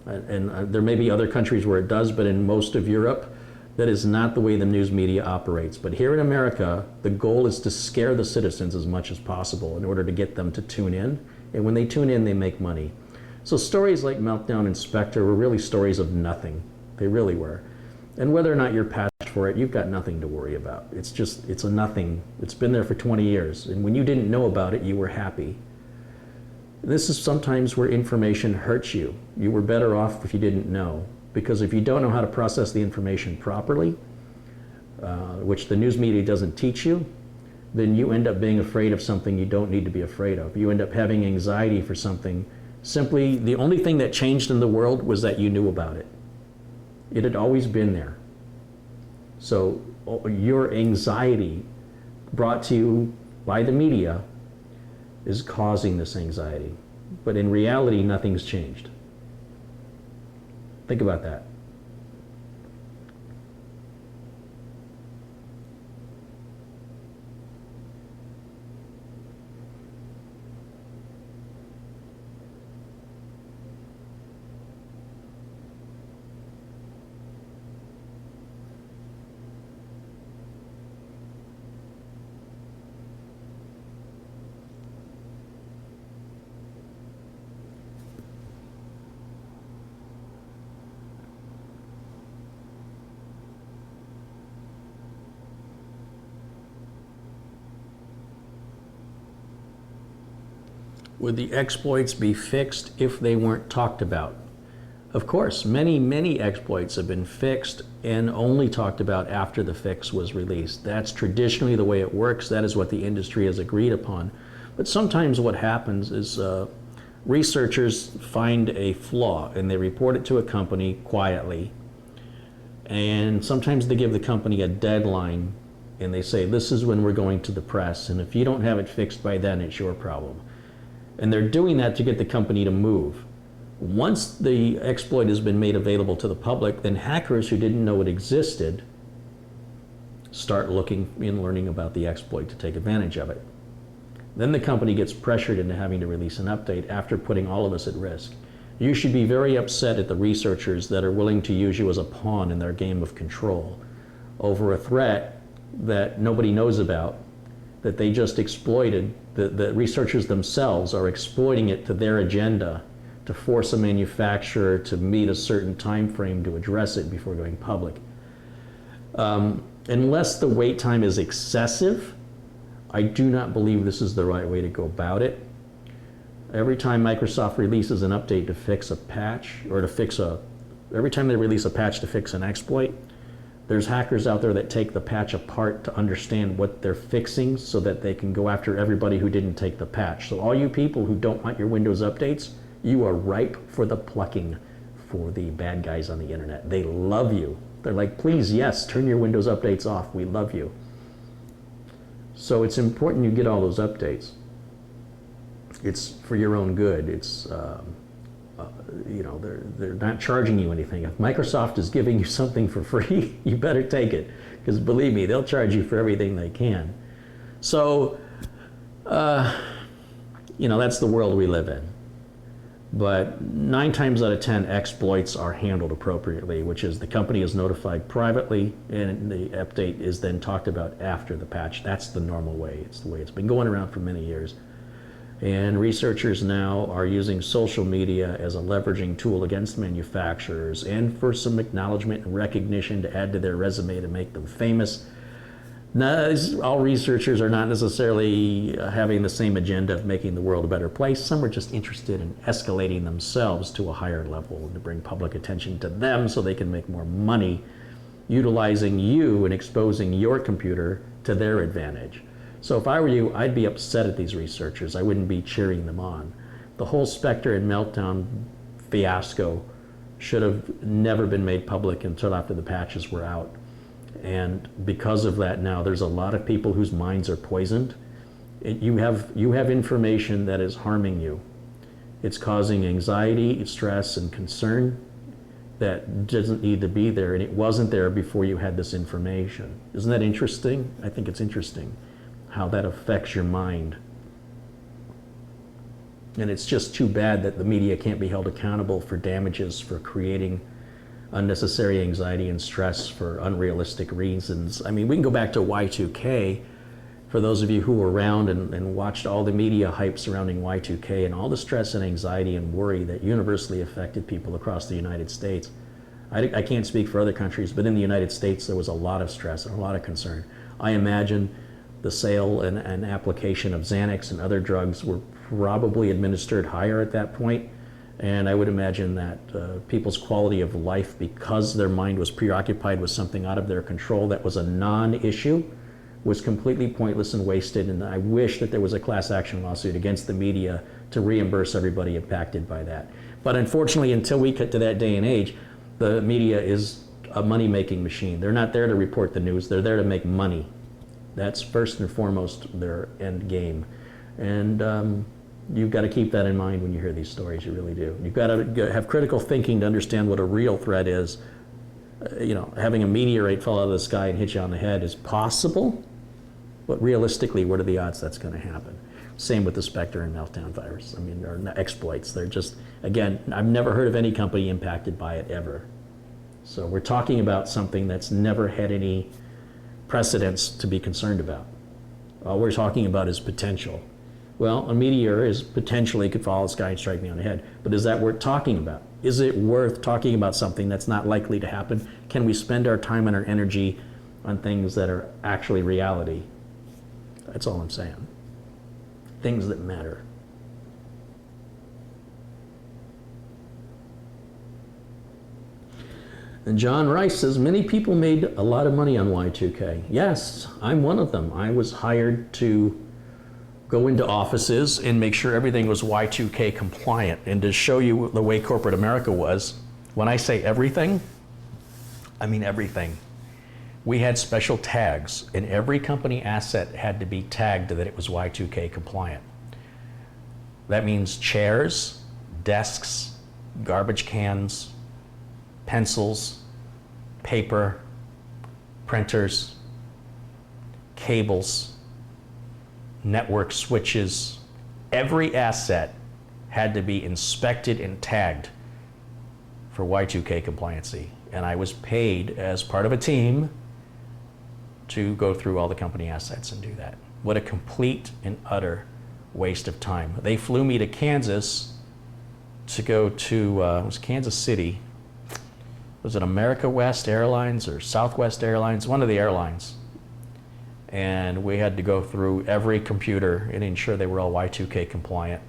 and there may be other countries where it does, but in most of Europe, that is not the way the news media operates. But here in America, the goal is to scare the citizens as much as possible in order to get them to tune in, and when they tune in, they make money. So stories like Meltdown and Spectre were really stories of nothing. They really were. And whether or not you're patched for it, you've got nothing to worry about. It's a nothing. It's been there for 20 years. And when you didn't know about it, you were happy. This is sometimes where information hurts you. You were better off if you didn't know. Because if you don't know how to process the information properly, which the news media doesn't teach you, then you end up being afraid of something you don't need to be afraid of. You end up having anxiety for something. Simply, the only thing that changed in the world was that you knew about it. It had always been there. So your anxiety brought to you by the media is causing this anxiety. But in reality, nothing's changed. Think about that. Would the exploits be fixed if they weren't talked about? Of course, many exploits have been fixed and only talked about after the fix was released. That's traditionally the way it works. That is what the industry has agreed upon. But sometimes what happens is researchers find a flaw and they report it to a company quietly. And sometimes they give the company a deadline and they say, this is when we're going to the press. And if you don't have it fixed by then, it's your problem. And they're doing that to get the company to move. Once the exploit has been made available to the public, then hackers who didn't know it existed start looking and learning about the exploit to take advantage of it. Then the company gets pressured into having to release an update after putting all of us at risk. You should be very upset at the researchers that are willing to use you as a pawn in their game of control over a threat that nobody knows about, that they just exploited the researchers themselves are exploiting it to their agenda to force a manufacturer to meet a certain time frame to address it before going public. Unless the wait time is excessive, I do not believe this is the right way to go about it. Every time Microsoft releases an update to fix a patch, or to fix every time they release a patch to fix an exploit, there's hackers out there that take the patch apart to understand what they're fixing so that they can go after everybody who didn't take the patch. So all you people who don't want your Windows updates, you are ripe for the plucking for the bad guys on the internet. They love you. They're like, please, yes, turn your Windows updates off. We love you. So it's important you get all those updates. It's for your own good. It's, you know, they're not charging you anything. If Microsoft is giving you something for free, you better take it, because believe me, they'll charge you for everything they can. So, you know, that's the world we live in. But 9 times out of 10, exploits are handled appropriately, which is the company is notified privately and the update is then talked about after the patch. That's the normal way. It's the way it's been going around for many years. And researchers now are using social media as a leveraging tool against manufacturers and for some acknowledgement and recognition to add to their resume to make them famous. Now, all researchers are not necessarily having the same agenda of making the world a better place. Some are just interested in escalating themselves to a higher level and to bring public attention to them so they can make more money utilizing you and exposing your computer to their advantage. So if I were you, I'd be upset at these researchers. I wouldn't be cheering them on. The whole Spectre and Meltdown fiasco should have never been made public until after the patches were out. And because of that now, there's a lot of people whose minds are poisoned. You have information that is harming you. It's causing anxiety, stress, and concern that doesn't need to be there, and it wasn't there before you had this information. Isn't that interesting? I think it's interesting how that affects your mind. And it's just too bad that the media can't be held accountable for damages for creating unnecessary anxiety and stress for unrealistic reasons. I mean, we can go back to Y2K. For those of you who were around and watched all the media hype surrounding Y2K and all the stress and anxiety and worry that universally affected people across the United States. I can't speak for other countries, but in the United States there was a lot of stress and a lot of concern. I imagine the sale and application of Xanax and other drugs were probably administered higher at that point. And I would imagine that people's quality of life, because their mind was preoccupied with something out of their control that was a non-issue, was completely pointless and wasted. And I wish that there was a class action lawsuit against the media to reimburse everybody impacted by that. But unfortunately, until we get to that day and age, the media is a money-making machine. They're not there to report the news. They're there to make money. That's first and foremost their end game. And you've got to keep that in mind when you hear these stories, you really do. You've got to have critical thinking to understand what a real threat is. You know, having a meteorite fall out of the sky and hit you on the head is possible, but realistically, what are the odds that's going to happen? Same with the Spectre and Meltdown virus. I mean, they're exploits. They're just, again, I've never heard of any company impacted by it ever. So we're talking about something that's never had any precedents to be concerned about. All we're talking about is potential. Well, a meteor is potentially could fall out of the sky and strike me on the head, but is that worth talking about? Is it worth talking about something that's not likely to happen? Can we spend our time and our energy on things that are actually reality? That's all I'm saying. Things that matter. And John Rice says, many people made a lot of money on Y2K. Yes, I'm one of them. I was hired to go into offices and make sure everything was Y2K compliant. And to show you the way corporate America was, when I say everything, I mean everything. We had special tags, and every company asset had to be tagged that it was Y2K compliant. That means chairs, desks, garbage cans, pencils, paper, printers, cables, network switches. Every asset had to be inspected and tagged for Y2K compliancy. And I was paid as part of a team to go through all the company assets and do that. What a complete and utter waste of time. They flew me to Kansas to go to, it was Kansas City. Was it America West Airlines or Southwest Airlines? One of the airlines. And we had to go through every computer and ensure they were all Y2K compliant.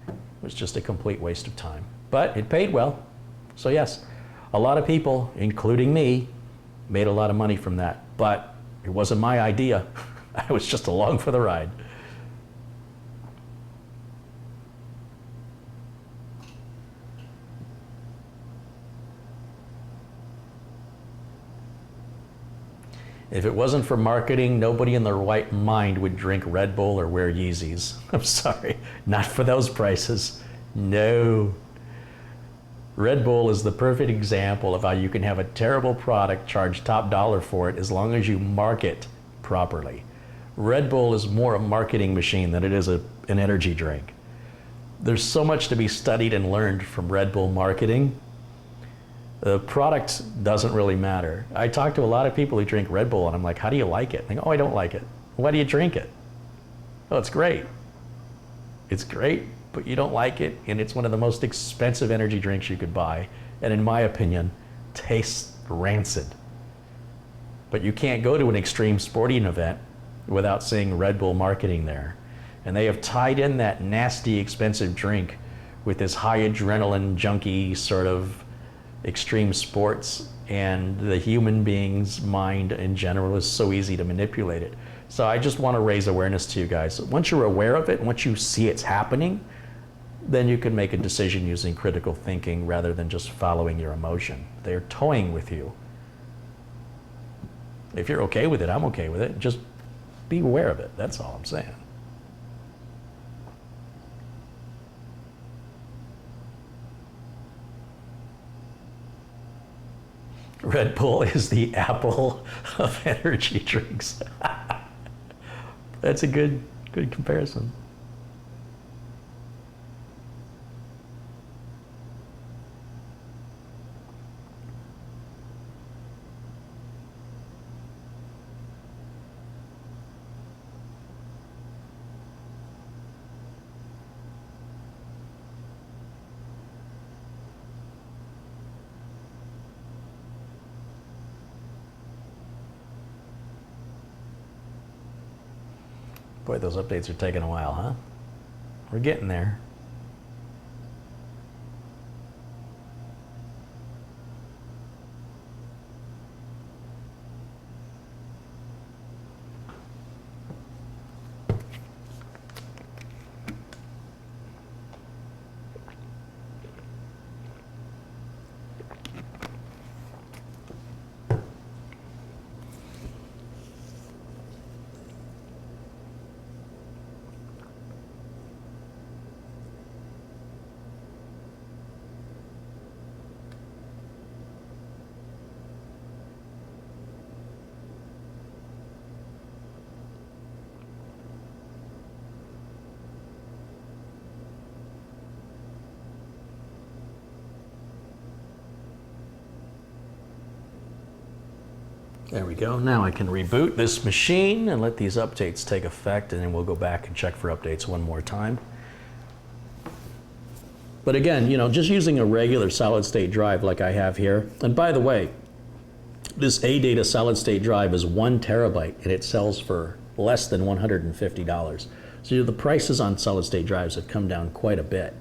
It was just a complete waste of time. But it paid well. So yes, a lot of people, including me, made a lot of money from that. But it wasn't my idea. I was just along for the ride. If it wasn't for marketing, nobody in their right mind would drink Red Bull or wear Yeezys. I'm sorry, not for those prices. No. Red Bull is the perfect example of how you can have a terrible product, charge top dollar for it, as long as you market properly. Red Bull is more a marketing machine than it is an energy drink. There's so much to be studied and learned from Red Bull marketing. The product doesn't really matter. I talk to a lot of people who drink Red Bull and I'm like, how do you like it? They go, oh, I don't like it. Why do you drink it? Oh, it's great. It's great, but you don't like it, and it's one of the most expensive energy drinks you could buy, and in my opinion, tastes rancid. But you can't go to an extreme sporting event without seeing Red Bull marketing there. And they have tied in that nasty, expensive drink with this high adrenaline junkie sort of extreme sports, and the human being's mind in general is so easy to manipulate it. So I just want to raise awareness to you guys. Once you're aware of it, once you see it's happening, then you can make a decision using critical thinking rather than just following your emotion. They're toying with you. If you're okay with it, I'm okay with it. Just be aware of it. That's all I'm saying. Red Bull is the Apple of energy drinks. That's a good comparison. Boy, those updates are taking a while, huh? We're getting there. There we go. Now I can reboot this machine and let these updates take effect, and then we'll go back and check for updates one more time. But again, just using a regular solid state drive like I have here, and by the way, this ADATA solid state drive is 1 terabyte and it sells for less than $150. So the prices on solid state drives have come down quite a bit.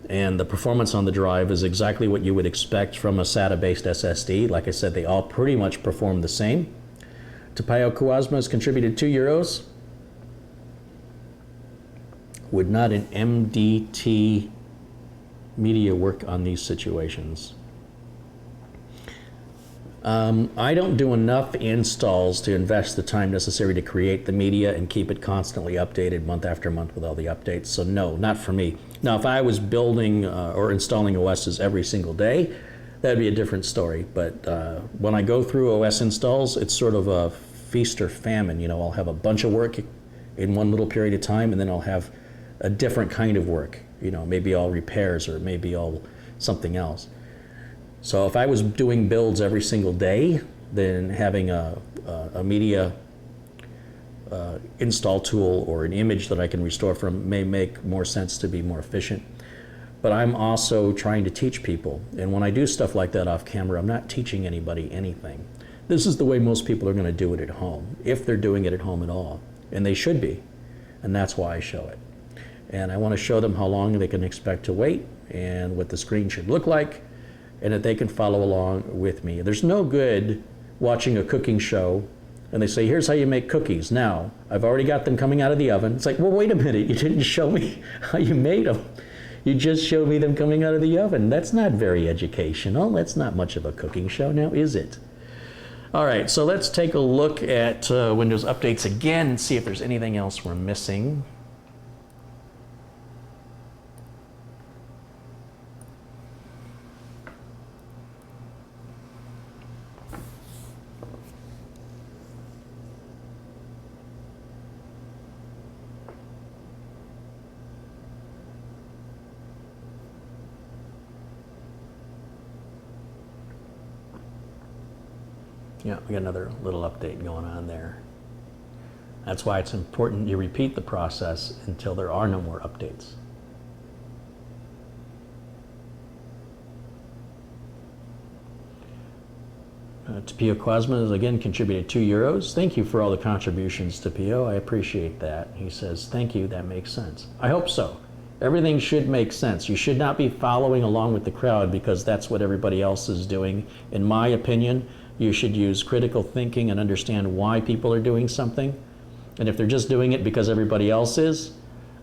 And the performance on the drive is exactly what you would expect from a SATA-based SSD. Like I said, they all pretty much perform the same. Tapio Kawasma has contributed €2. Would not an MDT media work on these situations? I don't do enough installs to invest the time necessary to create the media and keep it constantly updated month after month with all the updates. So no, not for me. Now, if I was building or installing OSs every single day, that'd be a different story. But when I go through OS installs, it's sort of a feast or famine. I'll have a bunch of work in one little period of time, and then I'll have a different kind of work. Maybe all repairs or maybe all something else. So if I was doing builds every single day, then having a media install tool or an image that I can restore from may make more sense to be more efficient. But I'm also trying to teach people. And when I do stuff like that off camera, I'm not teaching anybody anything. This is the way most people are going to do it at home, if they're doing it at home at all. And they should be. And that's why I show it. And I want to show them how long they can expect to wait and what the screen should look like, and that they can follow along with me. There's no good watching a cooking show and they say, here's how you make cookies. Now, I've already got them coming out of the oven. It's like, well, wait a minute, you didn't show me how you made them. You just showed me them coming out of the oven. That's not very educational. That's not much of a cooking show now, is it? All right, so let's take a look at Windows updates again and see if there's anything else we're missing. Yeah, we got another little update going on there. That's why it's important you repeat the process until there are no more updates. Tapio Quasma has again contributed €2. Thank you for all the contributions, Tapio. I appreciate that. He says, thank you, that makes sense. I hope so. Everything should make sense. You should not be following along with the crowd because that's what everybody else is doing. In my opinion, you should use critical thinking and understand why people are doing something. And if they're just doing it because everybody else is,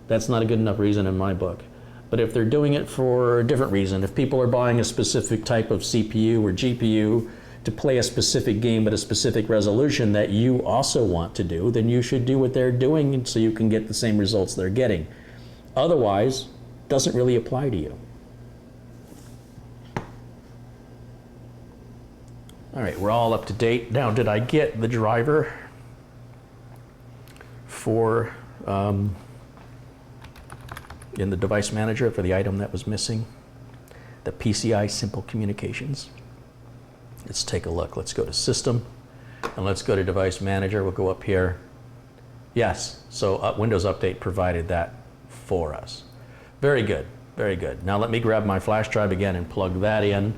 that's not a good enough reason in my book. But if they're doing it for a different reason, if people are buying a specific type of CPU or GPU to play a specific game at a specific resolution that you also want to do, then you should do what they're doing so you can get the same results they're getting. Otherwise, it doesn't really apply to you. All right, we're all up to date. Now, did I get the driver for in the device manager for the item that was missing? The PCI Simple Communications. Let's take a look. Let's go to System, and let's go to Device Manager. We'll go up here. Yes, so Windows Update provided that for us. Very good, very good. Now let me grab my flash drive again and plug that in.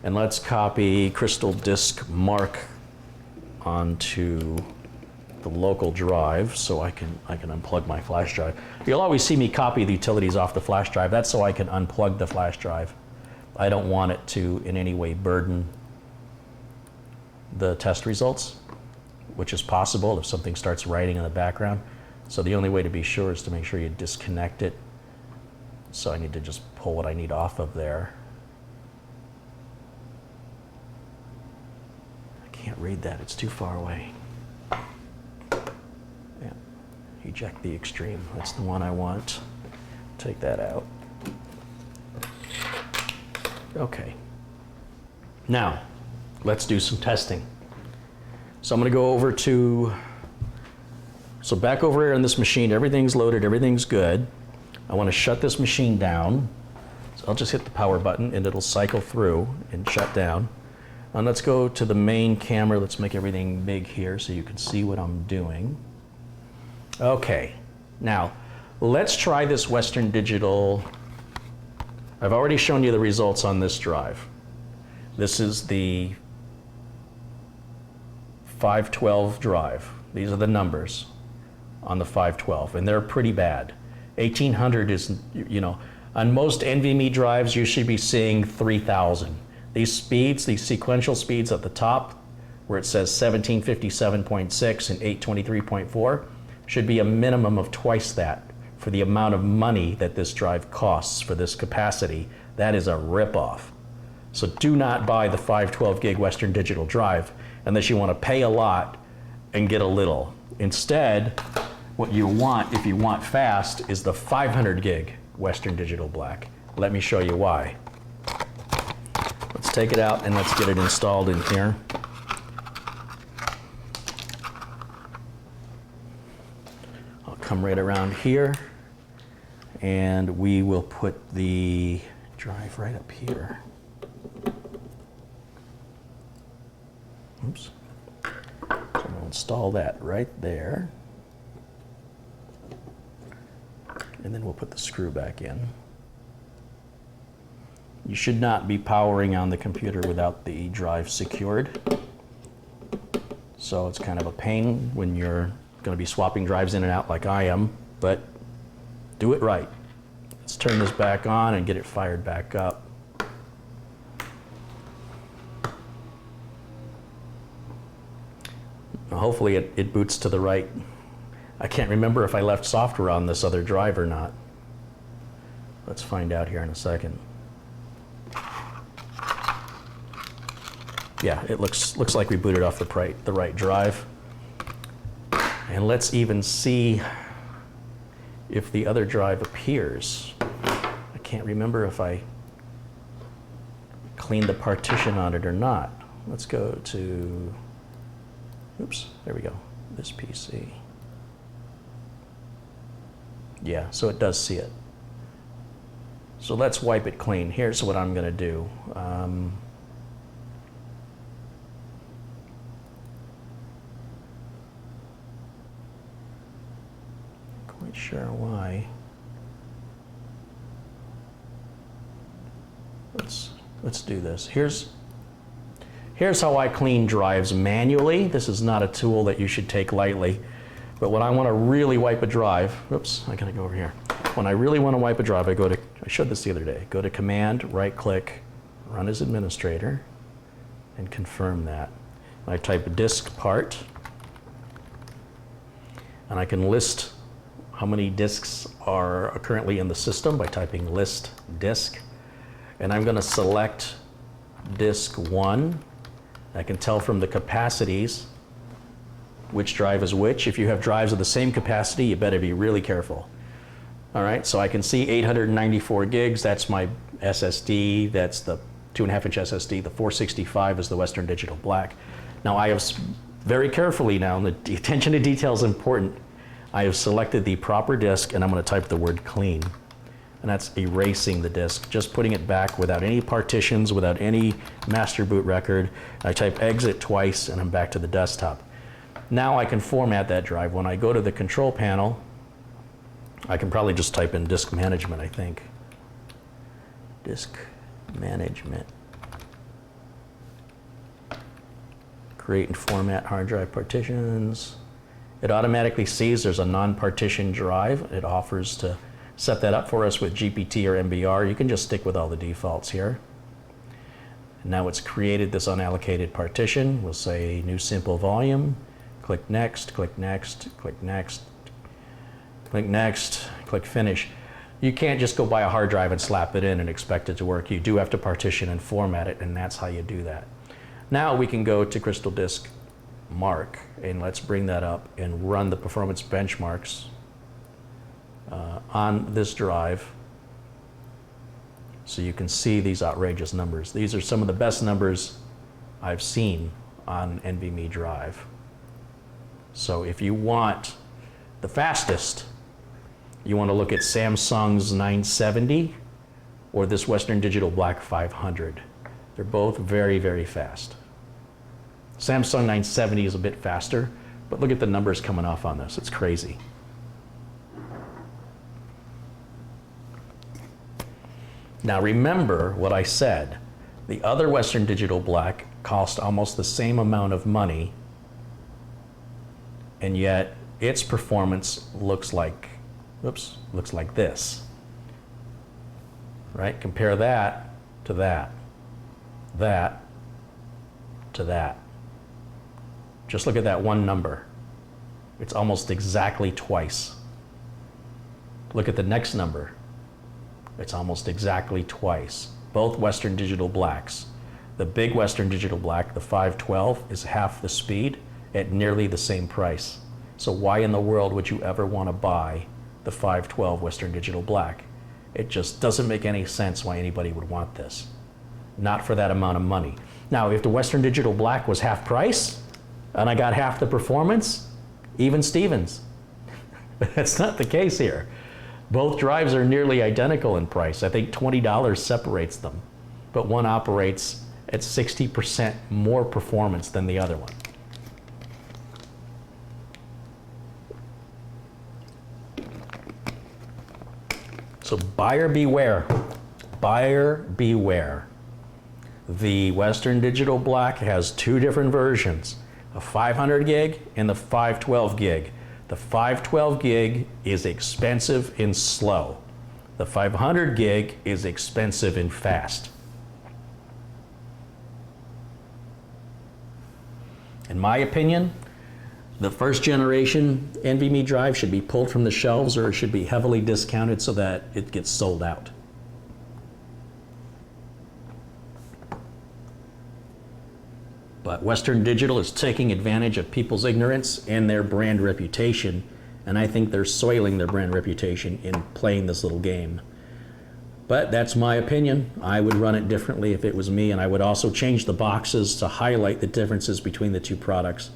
And let's copy Crystal Disk Mark onto the local drive so I can unplug my flash drive. You'll always see me copy the utilities off the flash drive. That's so I can unplug the flash drive. I don't want it to in any way burden the test results, which is possible if something starts writing in the background. So the only way to be sure is to make sure you disconnect it. So I need to just pull what I need off of there. Can't read that, it's too far away. Yeah. Eject the extreme, that's the one I want. Take that out. Okay. Now, let's do some testing. So I'm going to go over to, so back over here on this machine, everything's loaded, everything's good. I want to shut this machine down. So I'll just hit the power button and it'll cycle through and shut down. And let's go to the main camera. Let's make everything big here so you can see what I'm doing. Okay, now let's try this Western Digital. I've already shown you the results on this drive. This is the 512 drive. These are the numbers on the 512, and they're pretty bad. 1800 is, you know, on most NVMe drives, you should be seeing 3000. These speeds, these sequential speeds at the top, where it says 1757.6 and 823.4, should be a minimum of twice that for the amount of money that this drive costs for this capacity. That is a ripoff. So do not buy the 512 gig Western Digital drive unless you want to pay a lot and get a little. Instead, what you want, if you want fast, is the 500 gig Western Digital Black. Let me show you why. Let's take it out and let's get it installed in here. I'll come right around here and we will put the drive right up here. Oops. So we'll install that right there. and then we'll put the screw back in. You should not be powering on the computer without the drive secured. So it's kind of a pain when you're going to be swapping drives in and out like I am, but do it right. Let's turn this back on and get it fired back up. Hopefully it boots to the right. I can't remember if I left software on this other drive or not. Let's find out here in a second. Yeah, it looks like we booted off the right drive. And let's even see if the other drive appears. I can't remember if I cleaned the partition on it or not. Let's go to, oops, there we go, this PC. Yeah, so it does see it. So let's wipe it clean. Here's what I'm going to do. Quite sure why. Let's do this. Here's how I clean drives manually. This is not a tool that you should take lightly. But when I want to really wipe a drive, oops, I gotta go over here. When I really want to wipe a drive, I showed this the other day. Go to Command, right click, Run as Administrator, and confirm that. I type disk part, and I can list how many disks are currently in the system by typing list disk. And I'm going to select disk 1. I can tell from the capacities which drive is which. If you have drives of the same capacity, you better be really careful. All right, so I can see 894 gigs, that's my SSD, that's the 2.5-inch SSD. The 465 is the Western Digital Black. Now I have very carefully now, and the attention to detail is important, I have selected the proper disk, and I'm going to type the word clean. And that's erasing the disk, just putting it back without any partitions, without any master boot record. I type exit twice, and I'm back to the desktop. Now I can format that drive. When I go to the control panel, I can probably just type in disk management, I think. Disk management. Create and format hard drive partitions. It automatically sees there's a non-partitioned drive. It offers to set that up for us with GPT or MBR. You can just stick with all the defaults here. And now it's created this unallocated partition. We'll say new simple volume. Click next, click next, click next, click next, click finish. You can't just go buy a hard drive and slap it in and expect it to work. You do have to partition and format it, and that's how you do that. Now we can go to Crystal Disk Mark, and let's bring that up and run the performance benchmarks on this drive so you can see these outrageous numbers. These are some of the best numbers I've seen on NVMe drive. So if you want the fastest, you want to look at Samsung's 970 or this Western Digital Black 500. They're both very, very fast. Samsung 970 is a bit faster, but look at the numbers coming off on this. It's crazy. Now remember what I said. The other Western Digital Black cost almost the same amount of money, and yet its performance looks like this. Right? Compare that to that. That to that. Just look at that one number. It's almost exactly twice. Look at the next number. It's almost exactly twice. Both Western Digital Blacks. The big Western Digital Black, the 512, is half the speed at nearly the same price. So why in the world would you ever want to buy the 512 Western Digital Black? It just doesn't make any sense why anybody would want this. Not for that amount of money. Now, if the Western Digital Black was half price, and I got half the performance, even Stevens. That's not the case here. Both drives are nearly identical in price. I think $20 separates them, but one operates at 60% more performance than the other one. So buyer beware. Buyer beware. The Western Digital Black has two different versions, a 500 gig and the 512 gig. The 512 gig is expensive and slow. The 500 gig is expensive and fast. In my opinion, the first generation NVMe drive should be pulled from the shelves, or it should be heavily discounted so that it gets sold out. But Western Digital is taking advantage of people's ignorance and their brand reputation, and I think they're soiling their brand reputation in playing this little game. But that's my opinion. I would run it differently if it was me, and I would also change the boxes to highlight the differences between the two products.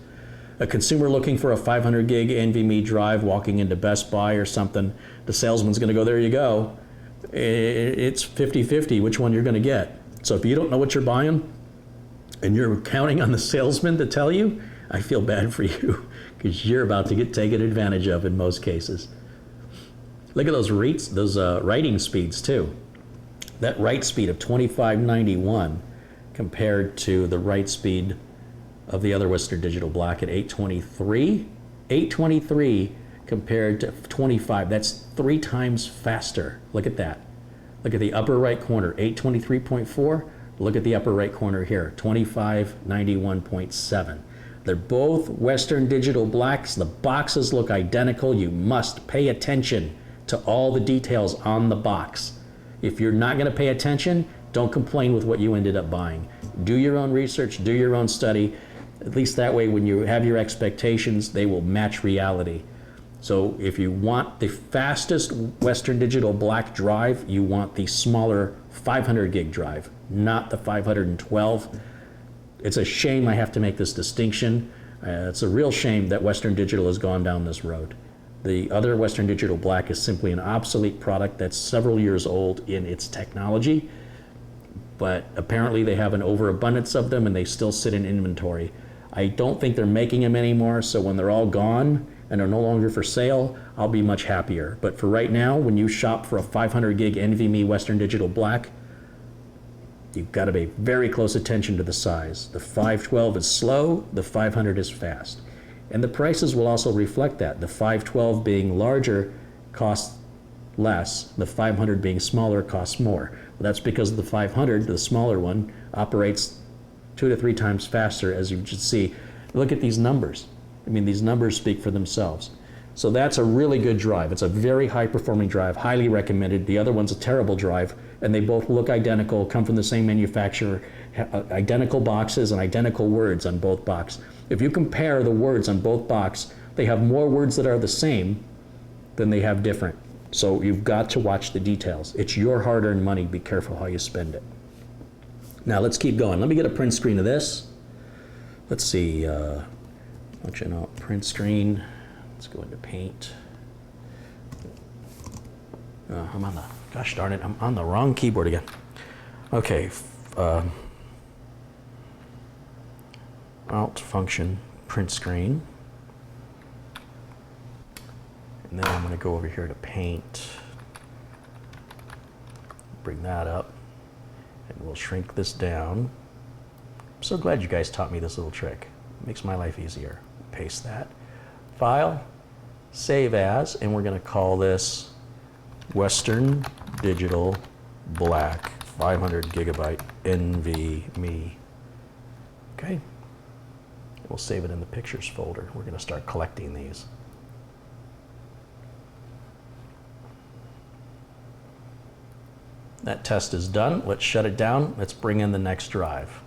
A consumer looking for a 500 gig NVMe drive walking into Best Buy or something, the salesman's gonna go, there you go. It's 50-50 which one you're gonna get. So if you don't know what you're buying, and you're counting on the salesman to tell you, I feel bad for you, because you're about to get taken advantage of in most cases. Look at those writing speeds too. That write speed of 2591 compared to the write speed of the other Western Digital Black at 823. 823 compared to 25, that's 3 times faster. Look at that. Look at the upper right corner, 823.4. Look at the upper right corner here, 2591.7. They're both Western Digital Blacks. The boxes look identical. You must pay attention to all the details on the box. If you're not going to pay attention, don't complain with what you ended up buying. Do your own research, do your own study. At least that way, when you have your expectations, they will match reality. So if you want the fastest Western Digital Black drive, you want the smaller 500 gig drive, not the 512. It's a shame I have to make this distinction. It's a real shame that Western Digital has gone down this road. The other Western Digital Black is simply an obsolete product that's several years old in its technology, but apparently they have an overabundance of them and they still sit in inventory. I don't think they're making them anymore, so when they're all gone and are no longer for sale, I'll be much happier. But for right now, when you shop for a 500 gig NVMe Western Digital Black, you've got to pay very close attention to the size. The 512 is slow, the 500 is fast. And the prices will also reflect that. The 512 being larger costs less, the 500 being smaller costs more. Well, that's because the 500, the smaller one, operates 2 to 3 times faster, as you should see. Look at these numbers. I mean, these numbers speak for themselves. So that's a really good drive. It's a very high-performing drive, highly recommended. The other one's a terrible drive, and they both look identical, come from the same manufacturer, identical boxes and identical words on both boxes. If you compare the words on both boxes, they have more words that are the same than they have different. So you've got to watch the details. It's your hard-earned money. Be careful how you spend it. Now let's keep going. Let me get a print screen of this. Let's see. Function out, print screen. Let's go into Paint. I'm on the, gosh darn it, I'm on the wrong keyboard again. Okay, Alt function, print screen. And then I'm going to go over here to Paint. Bring that up. And we'll shrink this down. I'm so glad you guys taught me this little trick. It makes my life easier. Paste that. File, save as, and we're going to call this Western Digital Black 500 gigabyte NVMe. Okay. We'll save it in the pictures folder. We're going to start collecting these. That test is done. Let's shut it down. Let's bring in the next drive.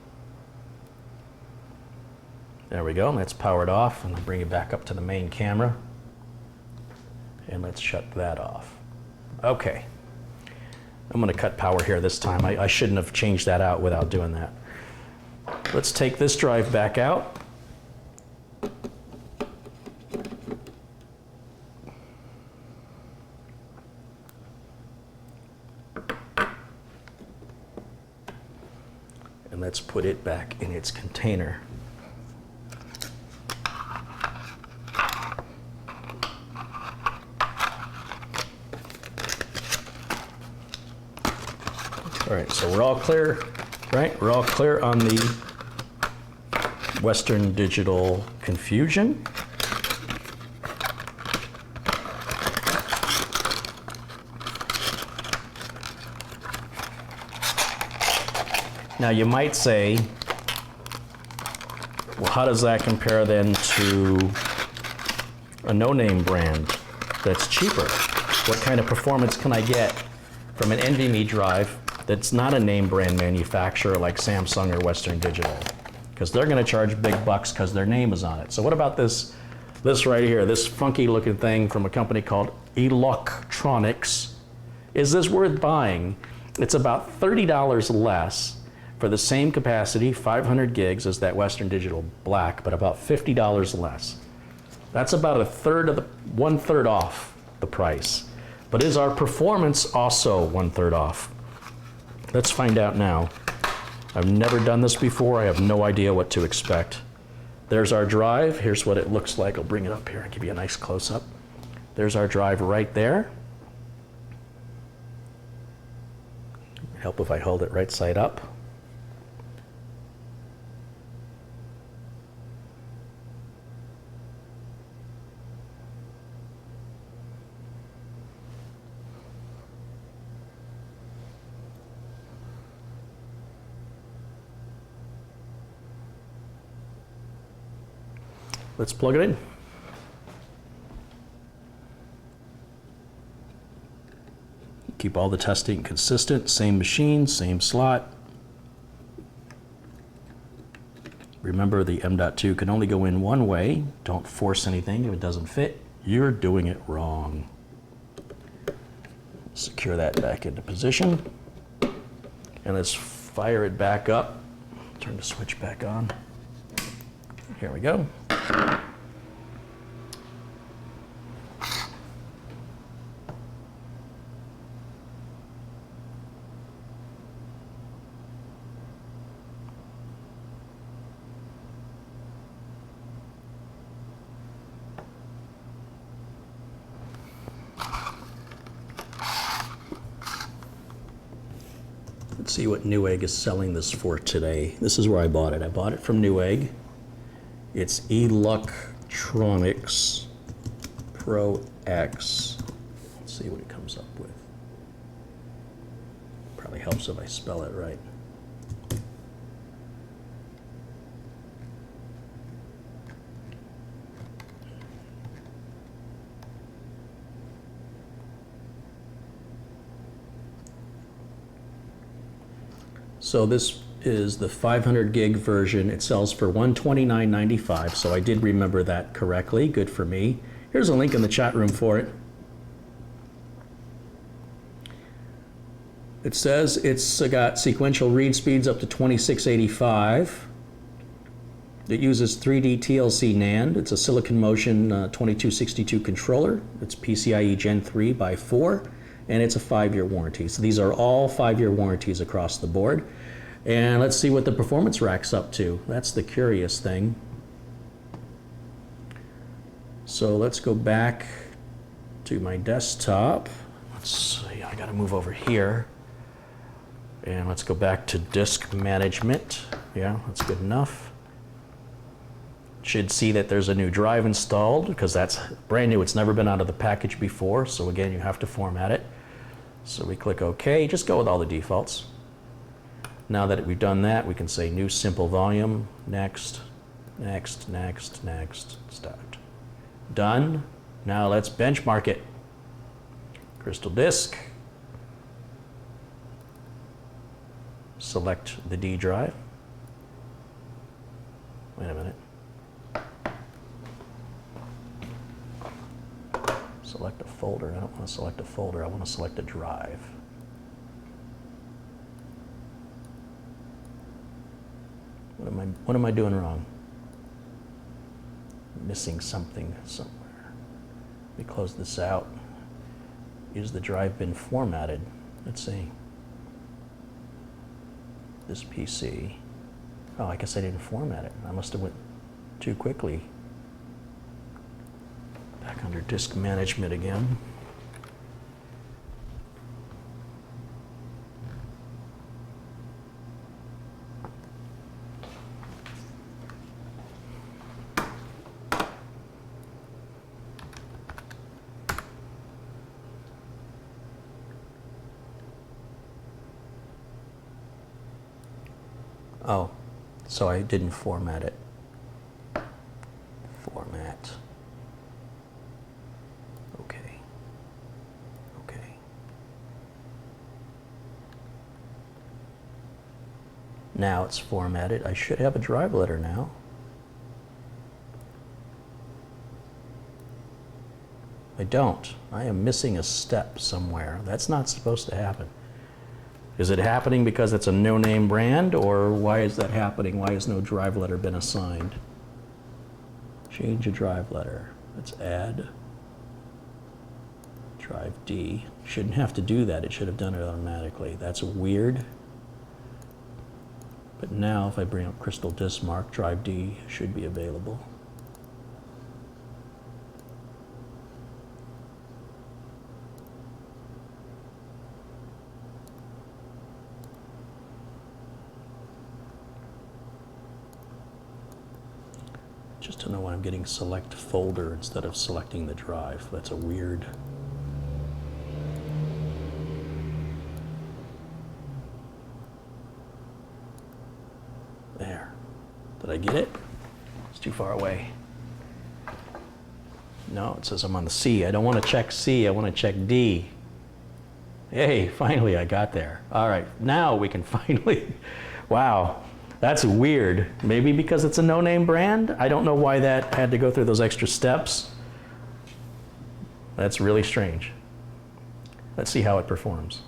There we go. That's powered off, and I'll bring it back up to the main camera. And let's shut that off. Okay. I'm going to cut power here this time. I shouldn't have changed that out without doing that. Let's take this drive back out. And let's put it back in its container. All right, so we're all clear, right? We're all clear on the Western Digital confusion. Now you might say, well, how does that compare then to a no-name brand that's cheaper? What kind of performance can I get from an NVMe drive that's not a name brand manufacturer like Samsung or Western Digital? Because they're going to charge big bucks because their name is on it. So what about this right here, this funky looking thing from a company called Eluktronics? Is this worth buying? It's about $30 less for the same capacity, 500 gigs as that Western Digital Black, but about $50 less. That's about one third off the price. But is our performance also 1/3 off? Let's find out now. I've never done this before. I have no idea what to expect. There's our drive. Here's what it looks like. I'll bring it up here and give you a nice close-up. There's our drive right there. Help if I hold it right side up. Let's plug it in. Keep all the testing consistent, same machine, same slot. Remember, the M.2 can only go in one way. Don't force anything if it doesn't fit. You're doing it wrong. Secure that back into position. And let's fire it back up. Turn the switch back on. Here we go. Let's see what Newegg is selling this for today. This is where I bought it. I bought it from Newegg. It's Eluktronics Pro X. Let's see what it comes up with. Probably helps if I spell it right. So this is the 500 gig version. It sells for $129.95, so I did remember that correctly. Good for me. Here's a link in the chat room for it. It says it's got sequential read speeds up to 2685. It uses 3D TLC NAND. It's a Silicon Motion 2262 controller. It's PCIe Gen 3 by 4, and it's a 5-year warranty. So these are all 5-year warranties across the board. And let's see what the performance rack's up to. That's the curious thing. So let's go back to my desktop. Let's see, I gotta move over here. And let's go back to disk management. Yeah, that's good enough. Should see that there's a new drive installed because that's brand new. It's never been out of the package before. So again, you have to format it. So we click OK, just go with all the defaults. Now that we've done that, we can say new simple volume, next, next, next, next, start. Done. Now let's benchmark it. Crystal disk. Select the D drive. Wait a minute. Select a folder. I don't want to select a folder. I want to select a drive. What am I doing wrong? Missing something somewhere. Let me close this out. Is the drive been formatted? Let's see. This PC. Oh, I guess I didn't format it. I must have went too quickly. Back under disk management again. Oh, so I didn't format it. Format. Okay. Okay. Now it's formatted. I should have a drive letter now. I don't. I am missing a step somewhere. That's not supposed to happen. Is it happening because it's a no-name brand, or why is that happening? Why has no drive letter been assigned? Change a drive letter. Let's add drive D. Shouldn't have to do that. It should have done it automatically. That's weird. But now if I bring up Crystal Disk Mark, drive D should be available. Just to know when I'm getting select folder instead of selecting the drive. That's a weird. There. Did I get it? It's too far away. No, it says I'm on the C. I don't want to check C, I want to check D. Hey, finally I got there. All right, now we can finally, wow. That's weird. Maybe because it's a no-name brand? I don't know why that had to go through those extra steps. That's really strange. Let's see how it performs.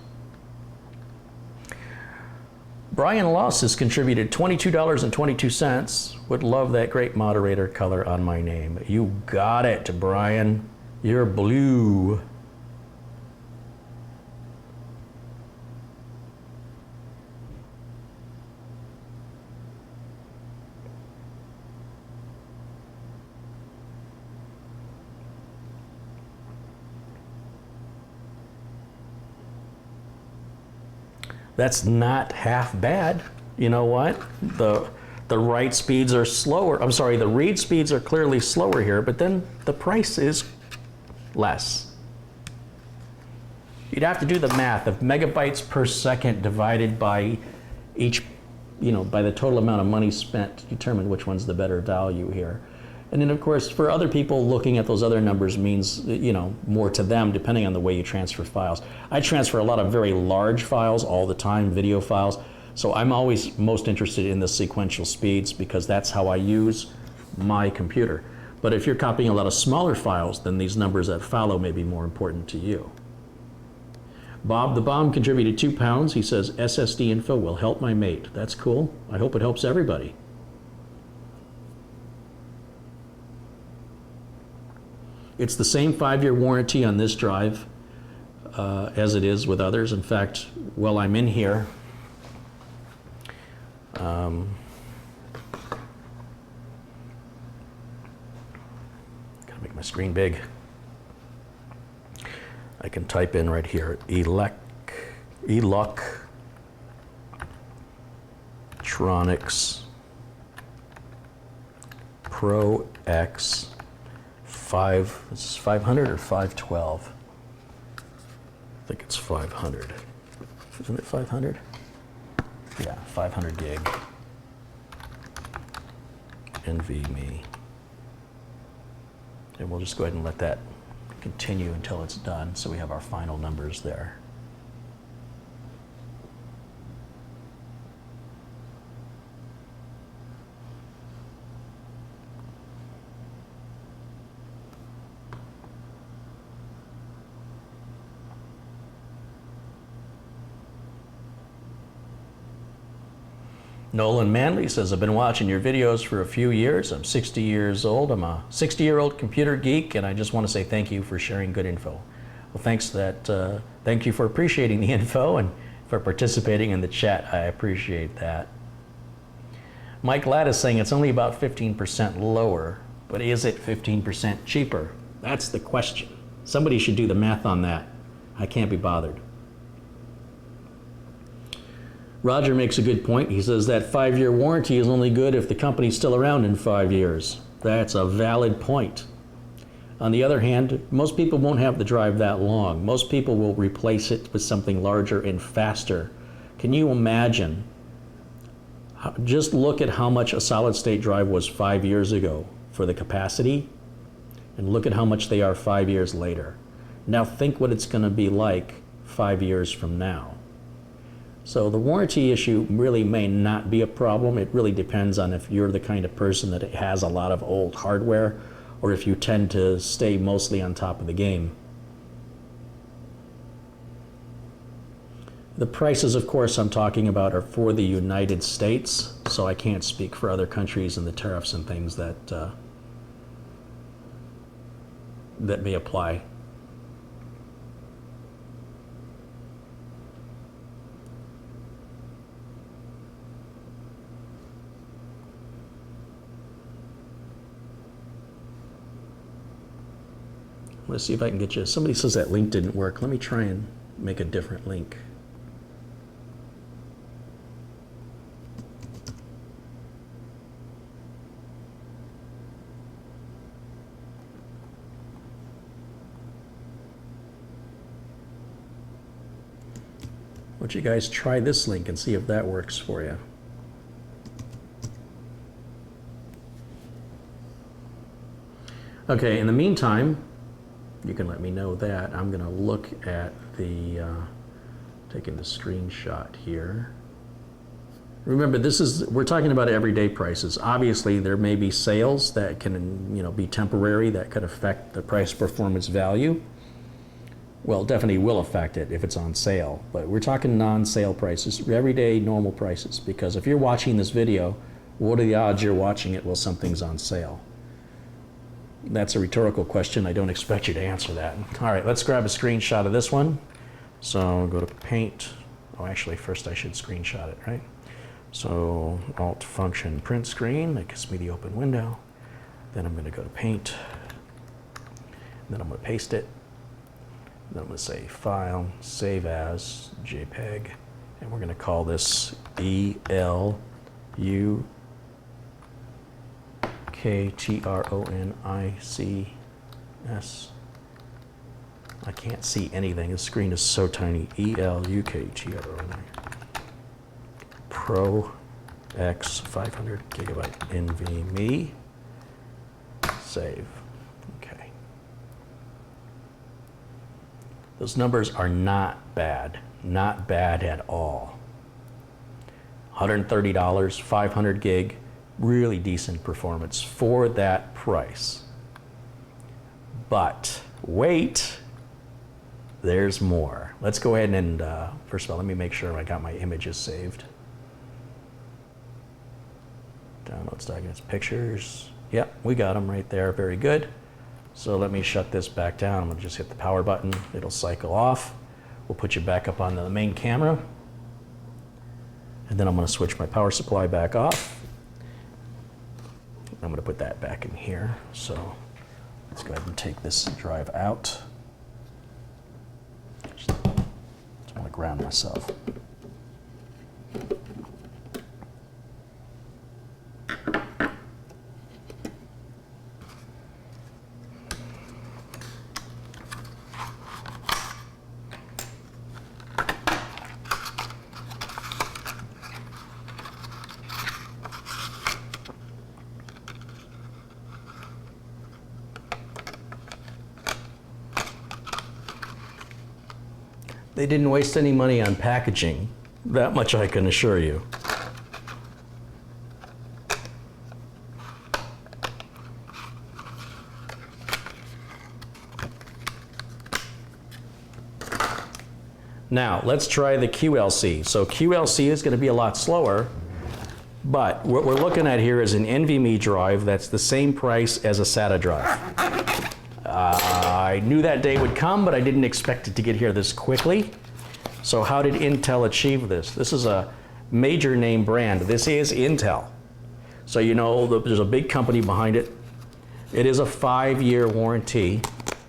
Brian Loss has contributed $22.22. Would love that great moderator color on my name. You got it, Brian. You're blue. That's not half bad. You know what? The write speeds are slower. I'm sorry, the read speeds are clearly slower here, but then the price is less. You'd have to do the math of megabytes per second divided by each, by the total amount of money spent to determine which one's the better value here. And then, of course, for other people, looking at those other numbers means, more to them, depending on the way you transfer files. I transfer a lot of very large files all the time, video files. So I'm always most interested in the sequential speeds because that's how I use my computer. But if you're copying a lot of smaller files, then these numbers that follow may be more important to you. Bob the Bomb contributed £2. He says, SSD info will help my mate. That's cool. I hope it helps everybody. It's the same 5-year warranty on this drive as it is with others. In fact, while I'm in here, gotta make my screen big. I can type in right here, Eluktronics Pro X 5, this is 500 or 512? I think it's 500. Isn't it 500? Yeah, 500 gig. NVMe. And we'll just go ahead and let that continue until it's done so we have our final numbers there. Nolan Manley says, I've been watching your videos for a few years. I'm 60 years old. I'm a 60-year-old computer geek, and I just want to say thank you for sharing good info. Well, thank you for appreciating the info and for participating in the chat. I appreciate that. Mike Ladd is saying it's only about 15% lower, but is it 15% cheaper? That's the question. Somebody should do the math on that. I can't be bothered. Roger makes a good point. He says that 5-year warranty is only good if the company's still around in 5 years. That's a valid point. On the other hand, most people won't have the drive that long. Most people will replace it with something larger and faster. Can you imagine Just look at how much a solid state drive was 5 years ago for the capacity, and look at how much they are 5 years later. Now think what it's going to be like 5 years from now. So the warranty issue really may not be a problem. It really depends on if you're the kind of person that has a lot of old hardware, or if you tend to stay mostly on top of the game. The prices, of course, I'm talking about are for the United States, so I can't speak for other countries and the tariffs and things that that may apply. Let's see if I can get you. Somebody says that link didn't work. Let me try and make a different link. Why don't you guys try this link and see if that works for you. Okay, in the meantime, you can let me know that. I'm going to look at the, taking the screenshot here. Remember, we're talking about everyday prices. Obviously, there may be sales that can, be temporary, that could affect the price performance value. Well, definitely will affect it if it's on sale, but we're talking non-sale prices, everyday normal prices, because if you're watching this video, what are the odds you're watching it while something's on sale? That's a rhetorical question. I don't expect you to answer that. All right, let's grab a screenshot of this one. So go to Paint. Oh, actually, first I should screenshot it, right? So Alt Function Print Screen, that gives me the open window. Then I'm going to go to Paint. Then I'm going to paste it. Then I'm going to say File, Save As, JPEG, and we're going to call this Eluktronics. I can't see anything. The screen is so tiny. Eluktronics. Pro X 500 gigabyte NVMe. Save. Okay. Those numbers are not bad. Not bad at all. $130, 500 gig. Really decent performance for that price. But wait, there's more. Let's go ahead and, first of all, let me make sure I got my images saved. Downloads, documents, pictures. Yep, we got them right there. Very good. So let me shut this back down. I'm going to just hit the power button. It'll cycle off. We'll put you back up on the main camera. And then I'm going to switch my power supply back off. I'm going to put that back in here. So let's go ahead and take this drive out. Just want to ground myself. They didn't waste any money on packaging. That much I can assure you. Now, let's try the QLC. So QLC is going to be a lot slower, but what we're looking at here is an NVMe drive that's the same price as a SATA drive. I knew that day would come, but I didn't expect it to get here this quickly. So how did Intel achieve this? This is a major name brand. This is Intel. So you know there's a big company behind it. It is a 5-year warranty.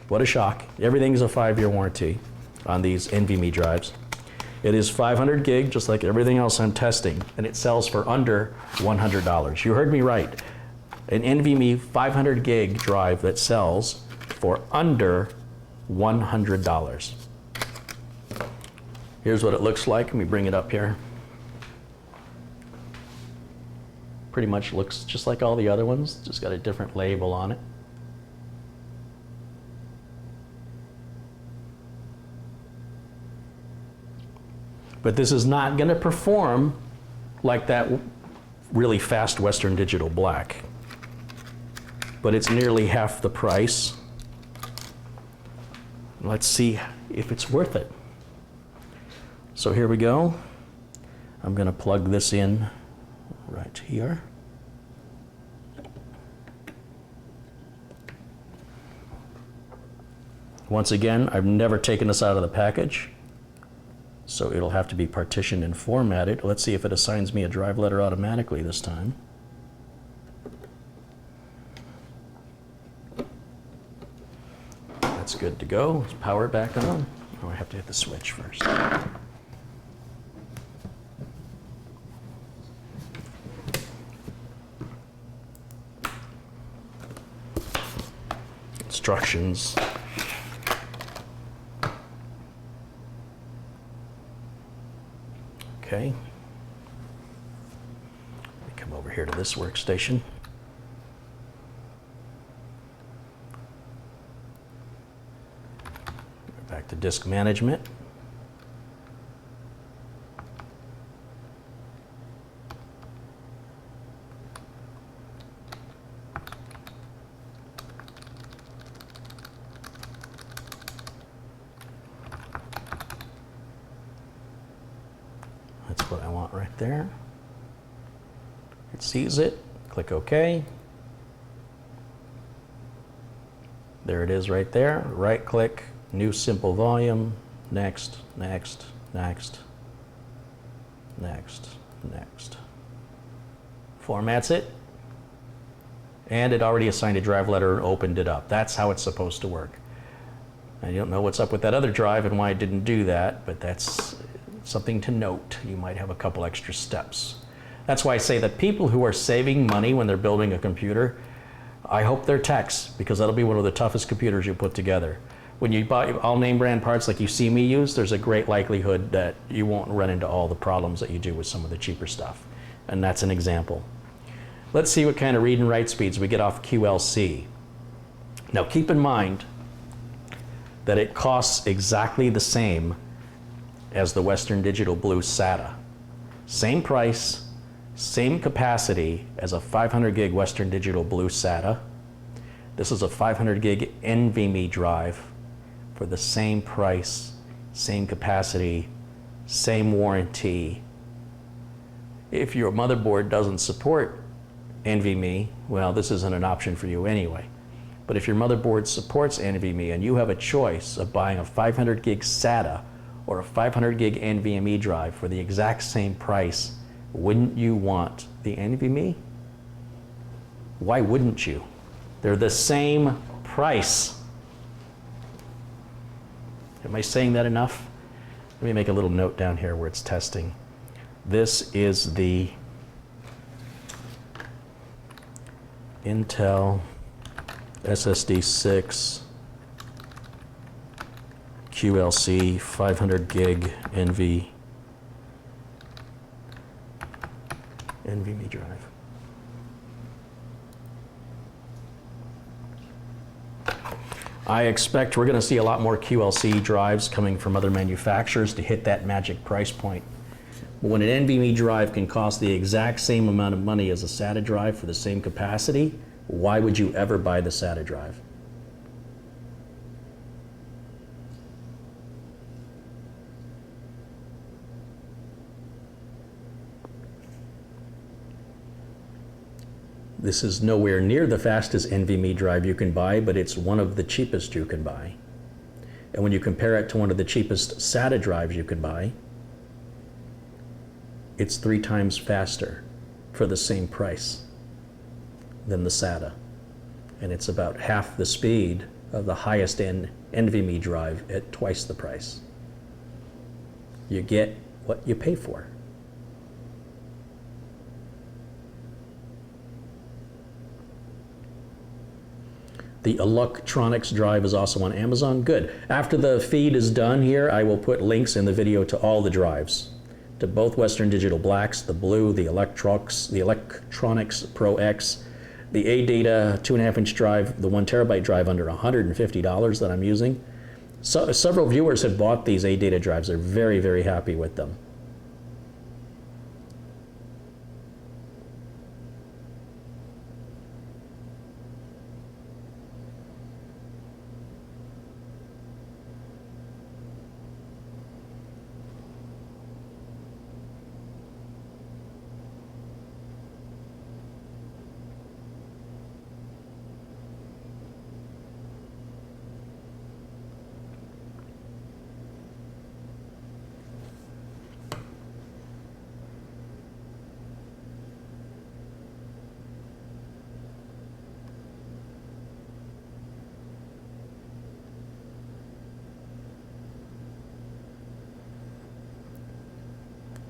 What a shock. Everything's a 5-year warranty on these NVMe drives. It is 500 gig, just like everything else I'm testing, and it sells for under $100. You heard me right. An NVMe 500 gig drive that sells for under $100. Here's what it looks like. Let me bring it up here. Pretty much looks just like all the other ones, just got a different label on it. But this is not going to perform like that really fast Western Digital Black. But it's nearly half the price. Let's see if it's worth it. So here we go. I'm going to plug this in right here. Once again, I've never taken this out of the package, so it'll have to be partitioned and formatted. Let's see if it assigns me a drive letter automatically this time. That's good to go. Let's power it back on. Oh, I have to hit the switch first. Instructions. Okay. Let me come over here to this workstation. Back to disk management. That's what I want right there. It sees it. Click OK. There it is right there. Right click, new simple volume. Next, next, next, next, next. Formats it. And it already assigned a drive letter and opened it up. That's how it's supposed to work. I don't know what's up with that other drive and why it didn't do that, but that's something to note. You might have a couple extra steps. That's why I say that people who are saving money when they're building a computer, I hope they're techs, because that'll be one of the toughest computers you put together. When you buy all name brand parts like you see me use, there's a great likelihood that you won't run into all the problems that you do with some of the cheaper stuff. And that's an example. Let's see what kind of read and write speeds we get off QLC. Now keep in mind that it costs exactly the same as the Western Digital Blue SATA. Same price, same capacity as a 500 gig Western Digital Blue SATA. This is a 500 gig NVMe drive for the same price, same capacity, same warranty. If your motherboard doesn't support NVMe, well, this isn't an option for you anyway. But if your motherboard supports NVMe and you have a choice of buying a 500 gig SATA or a 500 gig NVMe drive for the exact same price, wouldn't you want the NVMe? Why wouldn't you? They're the same price. Am I saying that enough? Let me make a little note down here where it's testing. This is the Intel SSD 6 QLC 500 gig NVMe drive. I expect we're going to see a lot more QLC drives coming from other manufacturers to hit that magic price point. But when an NVMe drive can cost the exact same amount of money as a SATA drive for the same capacity, why would you ever buy the SATA drive? This is nowhere near the fastest NVMe drive you can buy, but it's one of the cheapest you can buy. And when you compare it to one of the cheapest SATA drives you can buy, it's 3 times faster for the same price than the SATA. And it's about half the speed of the highest end NVMe drive at twice the price. You get what you pay for. The Eluktronics drive is also on Amazon. Good. After the feed is done here, I will put links in the video to all the drives to both Western Digital blacks, the blue, the Eluktronics Pro X, the ADATA 2.5-inch drive, the 1 terabyte drive under $150 that I'm using. So, several viewers have bought these ADATA drives. They're very, very happy with them.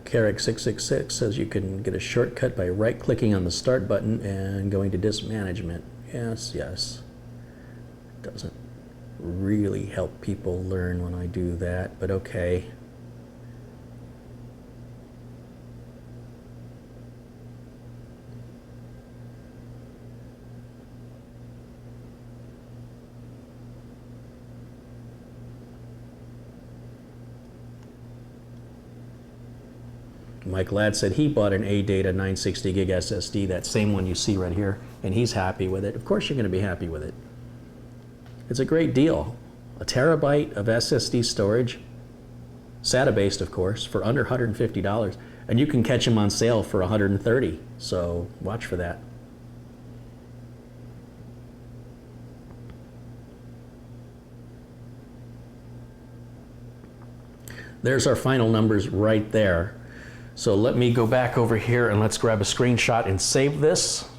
Carrick666 says you can get a shortcut by right-clicking on the Start button and going to Disk Management. Yes, yes. It doesn't really help people learn when I do that, but okay. Mike Ladd said he bought an ADATA 960 gig SSD, that same one you see right here, and he's happy with it. Of course you're going to be happy with it. It's a great deal. A terabyte of SSD storage, SATA based of course, for under $150, and you can catch them on sale for $130, so watch for that. There's our final numbers right there. So let me go back over here and let's grab a screenshot and save this.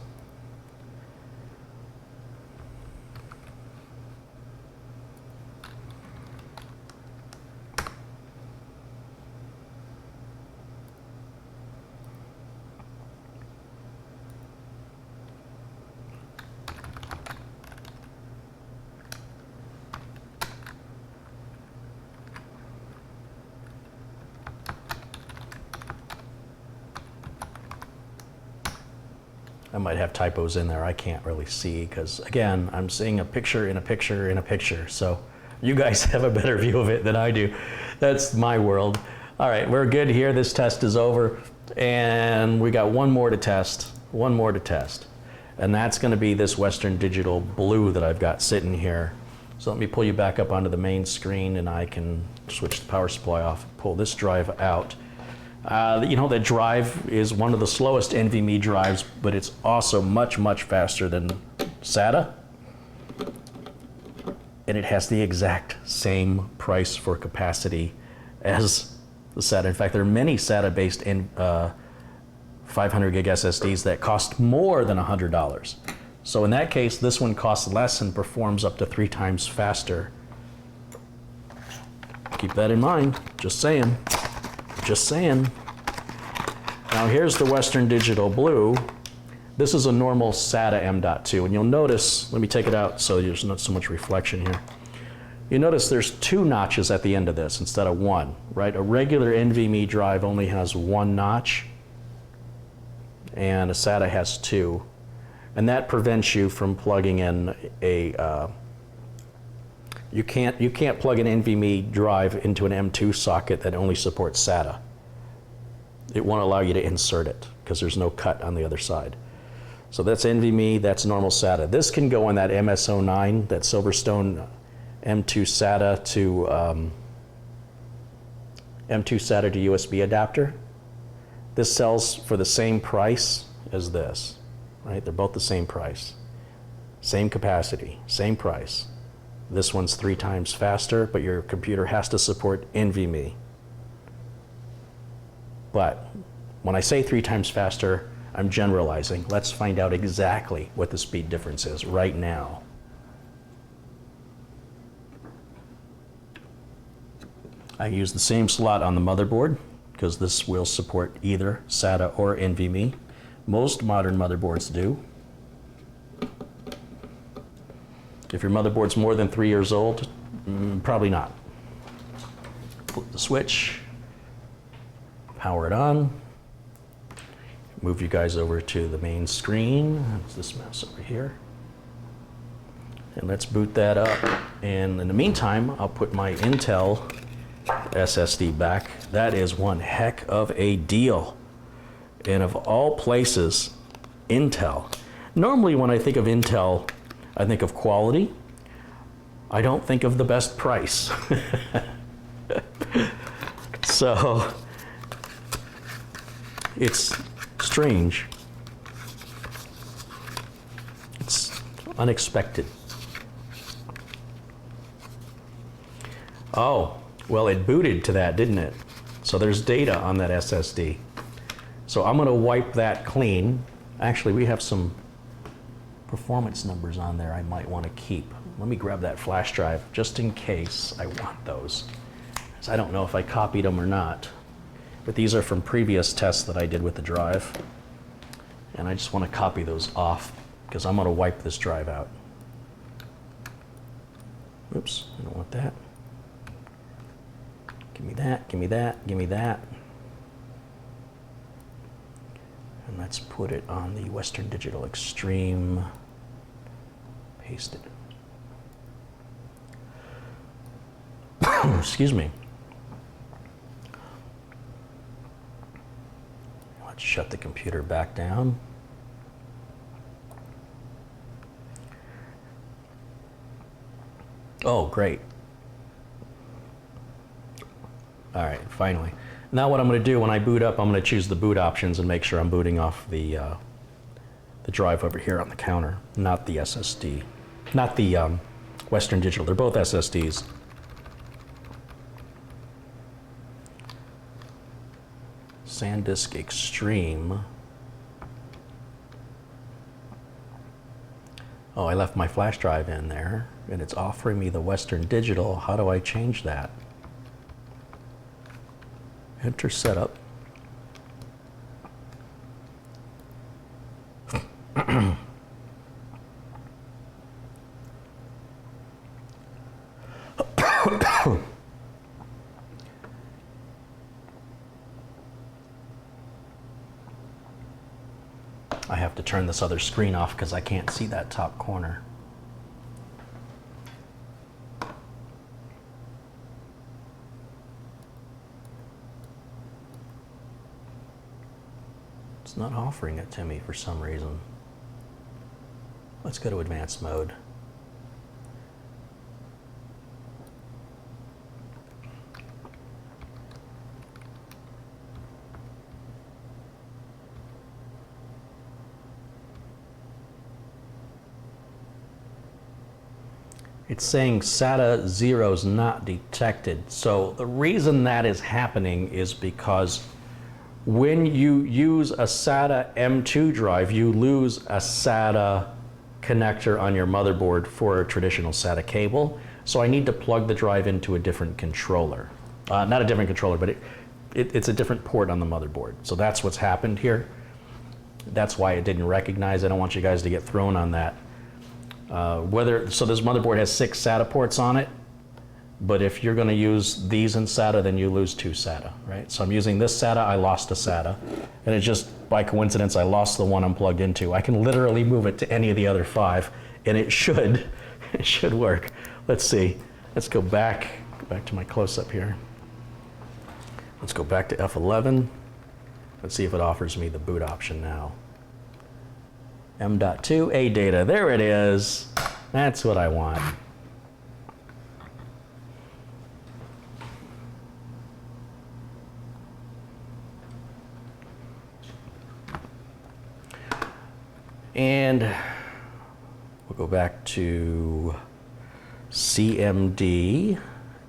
I might have typos in there. I can't really see because, again, I'm seeing a picture in a picture in a picture. So you guys have a better view of it than I do. That's my world. All right, we're good here. This test is over. And we got one more to test. One more to test. And that's going to be this Western Digital blue that I've got sitting here. So let me pull you back up onto the main screen and I can switch the power supply off, pull this drive out. You know, that drive is one of the slowest NVMe drives, but it's also much, much faster than SATA. And it has the exact same price for capacity as the SATA. In fact, there are many SATA-based 500 gig SSDs that cost more than $100. So in that case, this one costs less and performs up to 3 times faster. Keep that in mind, just saying. Just saying. Now here's the Western Digital blue. This is a normal SATA M.2, and you'll notice, let me take it out so there's not so much reflection here. You notice there's 2 notches at the end of this instead of 1, right? A regular NVMe drive only has 1 notch, and a SATA has 2. And that prevents you from plugging in a, you can't plug an NVMe drive into an M2 socket that only supports SATA. It won't allow you to insert it because there's no cut on the other side. So that's NVMe, that's normal SATA. This can go on that MS09, that Silverstone M2 SATA to USB adapter. This sells for the same price as this, right? They're both the same price. Same capacity, same price. This one's 3 times faster, but your computer has to support NVMe. But when I say 3 times faster, I'm generalizing. Let's find out exactly what the speed difference is right now. I use the same slot on the motherboard because this will support either SATA or NVMe. Most modern motherboards do. If your motherboard's more than 3 years old, probably not. Flip the switch. power it on. Move you guys over to the main screen. That's this mouse over here. And let's boot that up. And in the meantime, I'll put my Intel SSD back. That is one heck of a deal. And of all places, Intel. Normally when I think of Intel, I think of quality. I don't think of the best price. So it's strange. It's unexpected. Oh, well, it booted to that, didn't it? So there's data on that SSD. So I'm going to wipe that clean. Actually, we have some performance numbers on there I might want to keep. Let me grab that flash drive just in case I want those. So I don't know if I copied them or not. But these are from previous tests that I did with the drive. And I just want to copy those off because I'm going to wipe this drive out. Oops, I don't want that. Give me that, give me that, give me that. And let's put it on the Western Digital Extreme. Paste it. Excuse me. Let's shut the computer back down. Oh, great. All right, finally. Now what I'm going to do when I boot up, I'm going to choose the boot options and make sure I'm booting off the drive over here on the counter, not the SSD, not the Western Digital. They're both SSDs. SanDisk Extreme. Oh, I left my flash drive in there, and it's offering me the Western Digital. How do I change that? Enter setup. I have to turn this other screen off because I can't see that top corner. It's not offering it to me for some reason. Let's go to advanced mode. It's saying SATA 0 is not detected. So the reason that is happening is because when you use a SATA M2 drive, you lose a SATA connector on your motherboard for a traditional SATA cable. So I need to plug the drive into a different controller. Not a different controller, but it's a different port on the motherboard. So that's what's happened here. That's why it didn't recognize. I don't want you guys to get thrown on that. So this motherboard has 6 SATA ports on it, but if you're going to use these in SATA, then you lose 2 SATA, right? So I'm using this SATA, I lost a SATA, and it's just by coincidence I lost the one I'm plugged into. I can literally move it to any of the other 5, and it should work. Let's see. Let's go back to my close-up here. Let's go back to F11. Let's see if it offers me the boot option now. M.2 ADATA, there it is. That's what I want. And we'll go back to CMD,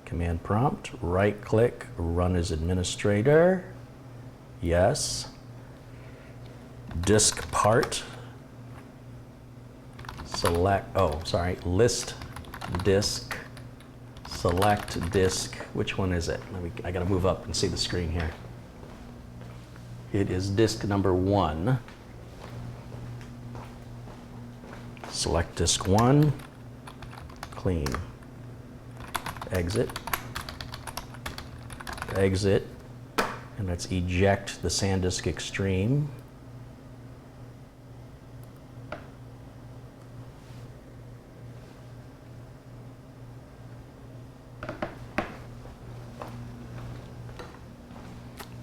command prompt, right click, run as administrator. Yes. Disk part. List disk, select disk. Which one is it? I gotta move up and see the screen here. It is disk number 1. Select disk 1, clean, exit, exit, And let's eject the SanDisk Extreme.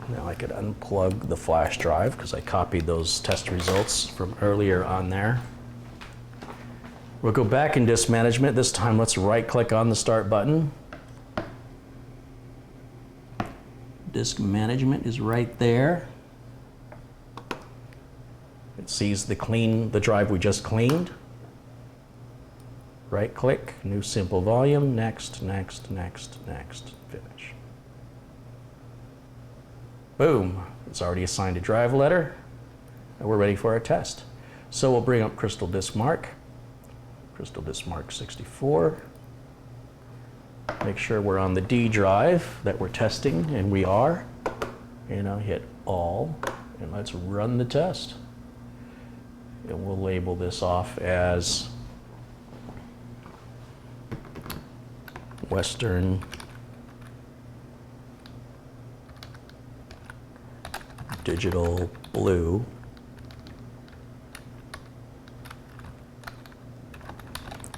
Now I could unplug the flash drive because I copied those test results from earlier on there. We'll go back in disk management. This time let's right click on the start button. Disk management is right there. It sees the drive we just cleaned. Right click, new simple volume, next, next, next, next, finish. Boom, it's already assigned a drive letter, and we're ready for our test. So we'll bring up Crystal Disk Mark 64. Make sure we're on the D drive that we're testing, and we are. And I'll hit all, and let's run the test. And we'll label this off as Western Digital Blue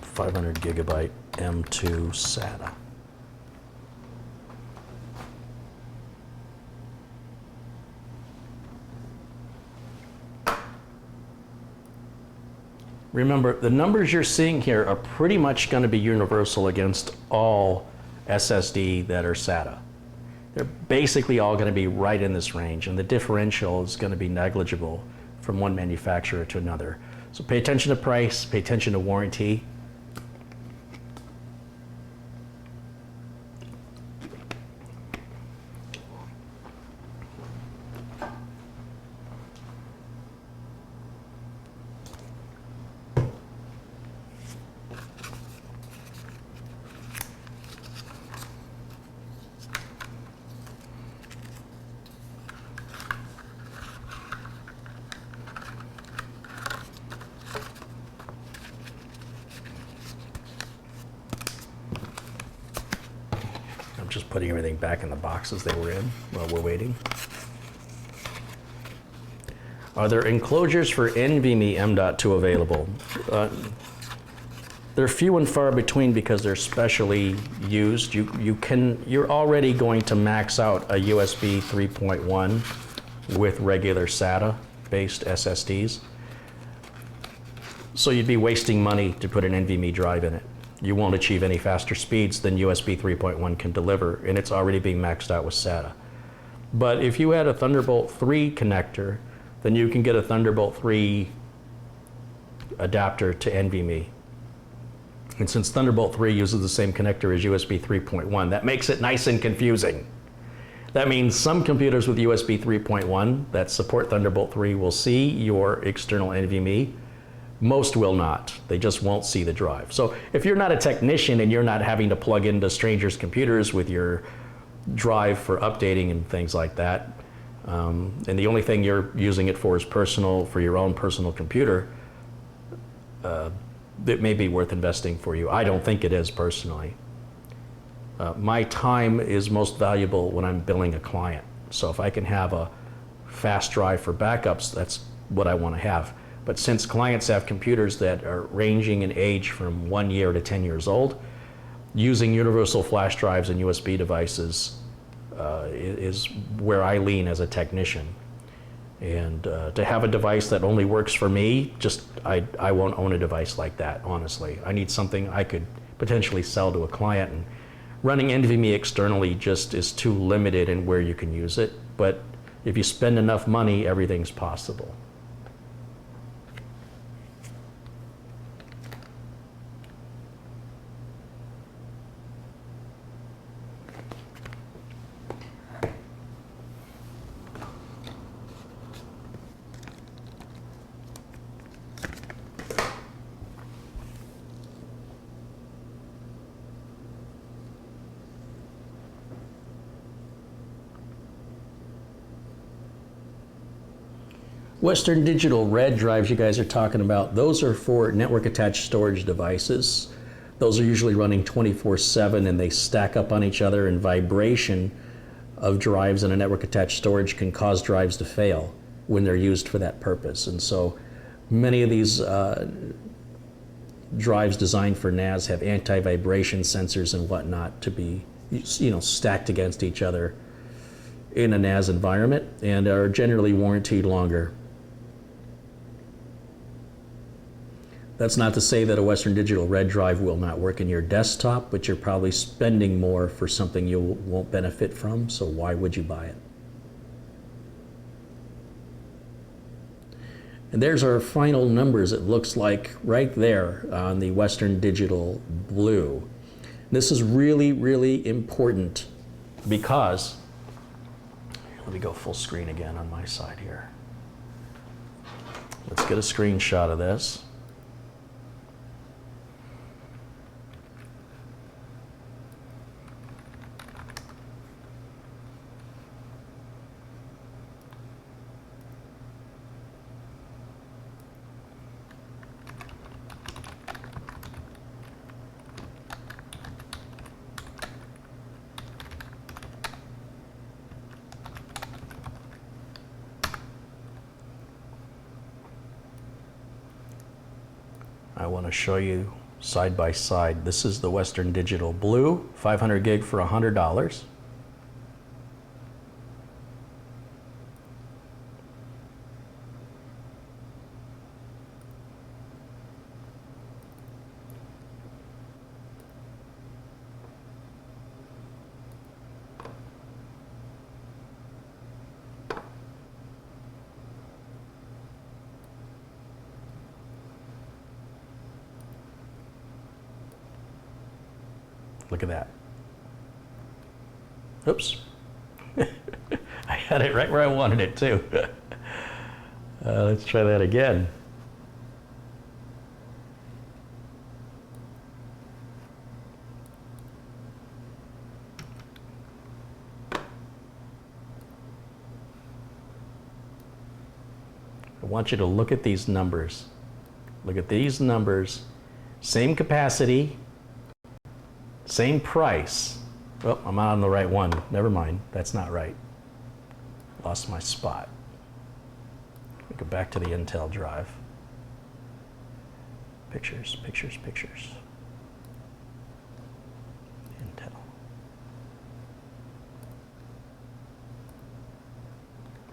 500 gigabyte M2 SATA. Remember, the numbers you're seeing here are pretty much going to be universal against all SSD that are SATA. They're basically all going to be right in this range, and the differential is going to be negligible from one manufacturer to another. So pay attention to price, pay attention to warranty. Just putting everything back in the boxes they were in while we're waiting. Are there enclosures for NVMe M.2 available? They're few and far between because they're specially used. You're already going to max out a USB 3.1 with regular SATA based SSDs. So you'd be wasting money to put an NVMe drive in it. You won't achieve any faster speeds than USB 3.1 can deliver, and it's already being maxed out with SATA. But if you add a Thunderbolt 3 connector, then you can get a Thunderbolt 3 adapter to NVMe. And since Thunderbolt 3 uses the same connector as USB 3.1, that makes it nice and confusing. That means some computers with USB 3.1 that support Thunderbolt 3 will see your external NVMe. Most will not. They just won't see the drive. So if you're not a technician and you're not having to plug into strangers' computers with your drive for updating and things like that, and the only thing you're using it for is for your own personal computer, it may be worth investing for you. I don't think it is personally. My time is most valuable when I'm billing a client. So if I can have a fast drive for backups, that's what I want to have. But since clients have computers that are ranging in age from 1 year to 10 years old, using universal flash drives and USB devices is where I lean as a technician. And to have a device that only works for me, I won't own a device like that, honestly. I need something I could potentially sell to a client. And running NVMe externally just is too limited in where you can use it. But if you spend enough money, everything's possible. Western Digital red drives you guys are talking about, those are for network attached storage devices. Those are usually running 24/7 and they stack up on each other, and vibration of drives in a network attached storage can cause drives to fail when they're used for that purpose. And so many of these drives designed for NAS have anti-vibration sensors and whatnot to be, stacked against each other in a NAS environment, and are generally warrantied longer. That's not to say that a Western Digital red drive will not work in your desktop, but you're probably spending more for something you won't benefit from, so why would you buy it? And there's our final numbers, it looks like, right there on the Western Digital Blue. This is really, really important because, let me go full screen again on my side here. Let's get a screenshot of this. I want to show you side by side. This is the Western Digital Blue, 500 gig for $100. Look at that. Oops. I had it right where I wanted it too. Let's try that again. I want you to look at these numbers. Look at these numbers. Same capacity. Same price. Oh, I'm not on the right one. Never mind. That's not right. Lost my spot. Let me go back to the Intel drive. Pictures, pictures, pictures. Intel.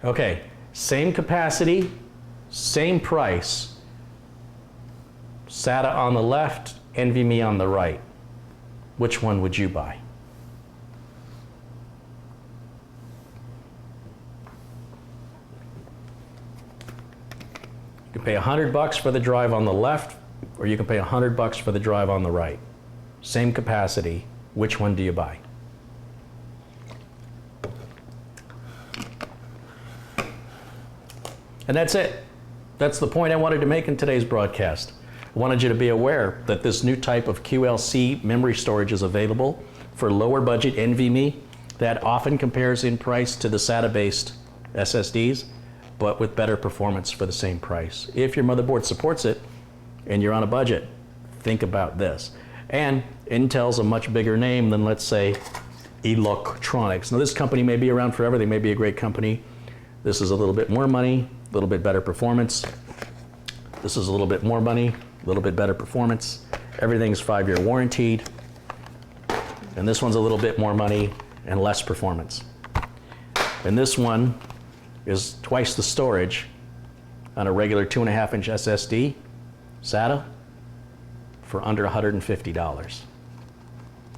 Okay, same capacity, same price. SATA on the left, NVMe on the right. Which one would you buy? You can pay $100 for the drive on the left, or you can pay $100 for the drive on the right. Same capacity. Which one do you buy? And that's it. That's the point I wanted to make in today's broadcast. I wanted you to be aware that this new type of QLC memory storage is available for lower budget NVMe that often compares in price to the SATA-based SSDs, but with better performance for the same price. If your motherboard supports it and you're on a budget, think about this. And Intel's a much bigger name than, let's say, Eluktronics. Now this company may be around forever, they may be a great company. This is a little bit more money, a little bit better performance. This is a little bit more money, a little bit better performance. Everything's 5-year warranted. And this one's a little bit more money and less performance. And this one is twice the storage on a regular 2.5-inch SSD, SATA, for under $150.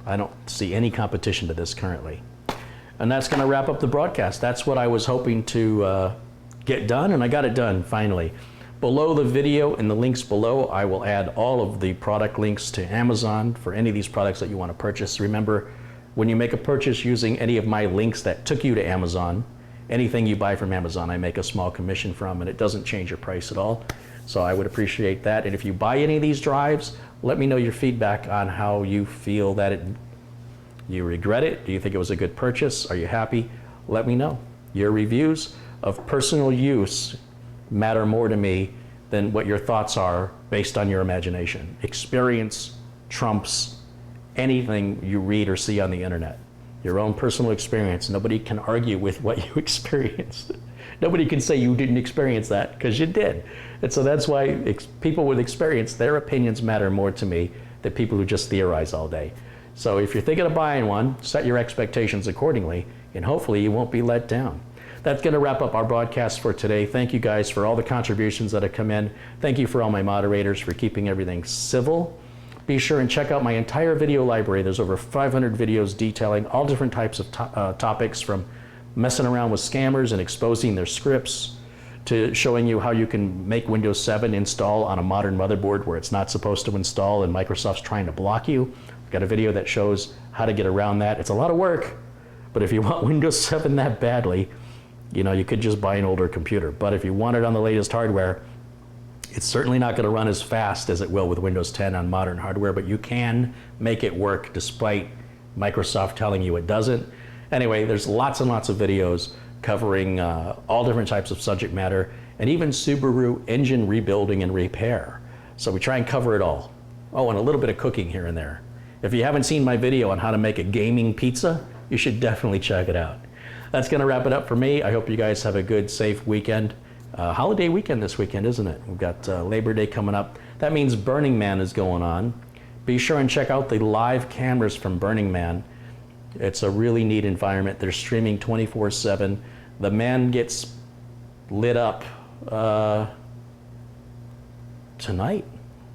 I don't see any competition to this currently. And that's going to wrap up the broadcast. That's what I was hoping to get done, and I got it done finally. Below the video, in the links below, I will add all of the product links to Amazon for any of these products that you want to purchase. Remember, when you make a purchase using any of my links that took you to Amazon, anything you buy from Amazon, I make a small commission from, and it doesn't change your price at all. So I would appreciate that. And if you buy any of these drives, let me know your feedback on how you feel that you regret it. Do you think it was a good purchase? Are you happy? Let me know. Your reviews of personal use matter more to me than what your thoughts are based on your imagination. Experience trumps anything you read or see on the internet. your own personal experience. Nobody can argue with what you experienced. Nobody can say you didn't experience that, because you did. And so that's why people with experience, their opinions matter more to me than people who just theorize all day. So if you're thinking of buying one, set your expectations accordingly, and hopefully you won't be let down. That's going to wrap up our broadcast for today. Thank you guys for all the contributions that have come in. Thank you for all my moderators for keeping everything civil. Be sure and check out my entire video library. There's over 500 videos detailing all different types of topics, from messing around with scammers and exposing their scripts, to showing you how you can make Windows 7 install on a modern motherboard where it's not supposed to install and Microsoft's trying to block you. I've got a video that shows how to get around that. It's a lot of work, but if you want Windows 7 that badly, you know, you could just buy an older computer. But if you want it on the latest hardware, it's certainly not going to run as fast as it will with Windows 10 on modern hardware, but you can make it work despite Microsoft telling you it doesn't. Anyway, there's lots and lots of videos covering all different types of subject matter, and even Subaru engine rebuilding and repair. So we try and cover it all. Oh, and a little bit of cooking here and there. If you haven't seen my video on how to make a gaming pizza, you should definitely check it out. That's going to wrap it up for me. I hope you guys have a good, safe weekend. Holiday weekend this weekend, isn't it? We've got Labor Day coming up. That means Burning Man is going on. Be sure and check out the live cameras from Burning Man. It's a really neat environment. They're streaming 24/7. The man gets lit up tonight.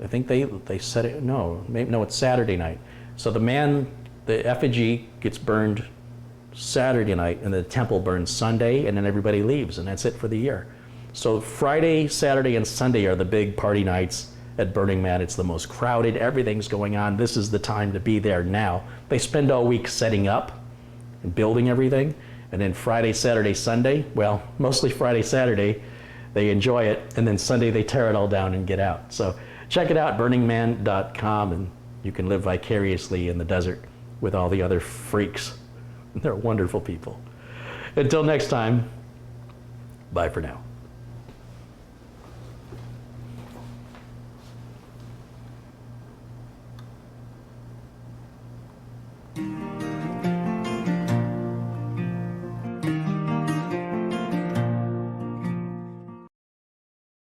I think they said it. No, it's Saturday night. So the effigy gets burned Saturday night, and the temple burns Sunday, and then everybody leaves, and that's it for the year. So Friday, Saturday, and Sunday are the big party nights at Burning Man. It's the most crowded. Everything's going on. This is the time to be there now. They spend all week setting up and building everything. And then Friday, Saturday, Sunday, well, mostly Friday, Saturday, they enjoy it. And then Sunday, they tear it all down and get out. So check it out, burningman.com, and you can live vicariously in the desert with all the other freaks. They're wonderful people. Until next time, bye for now.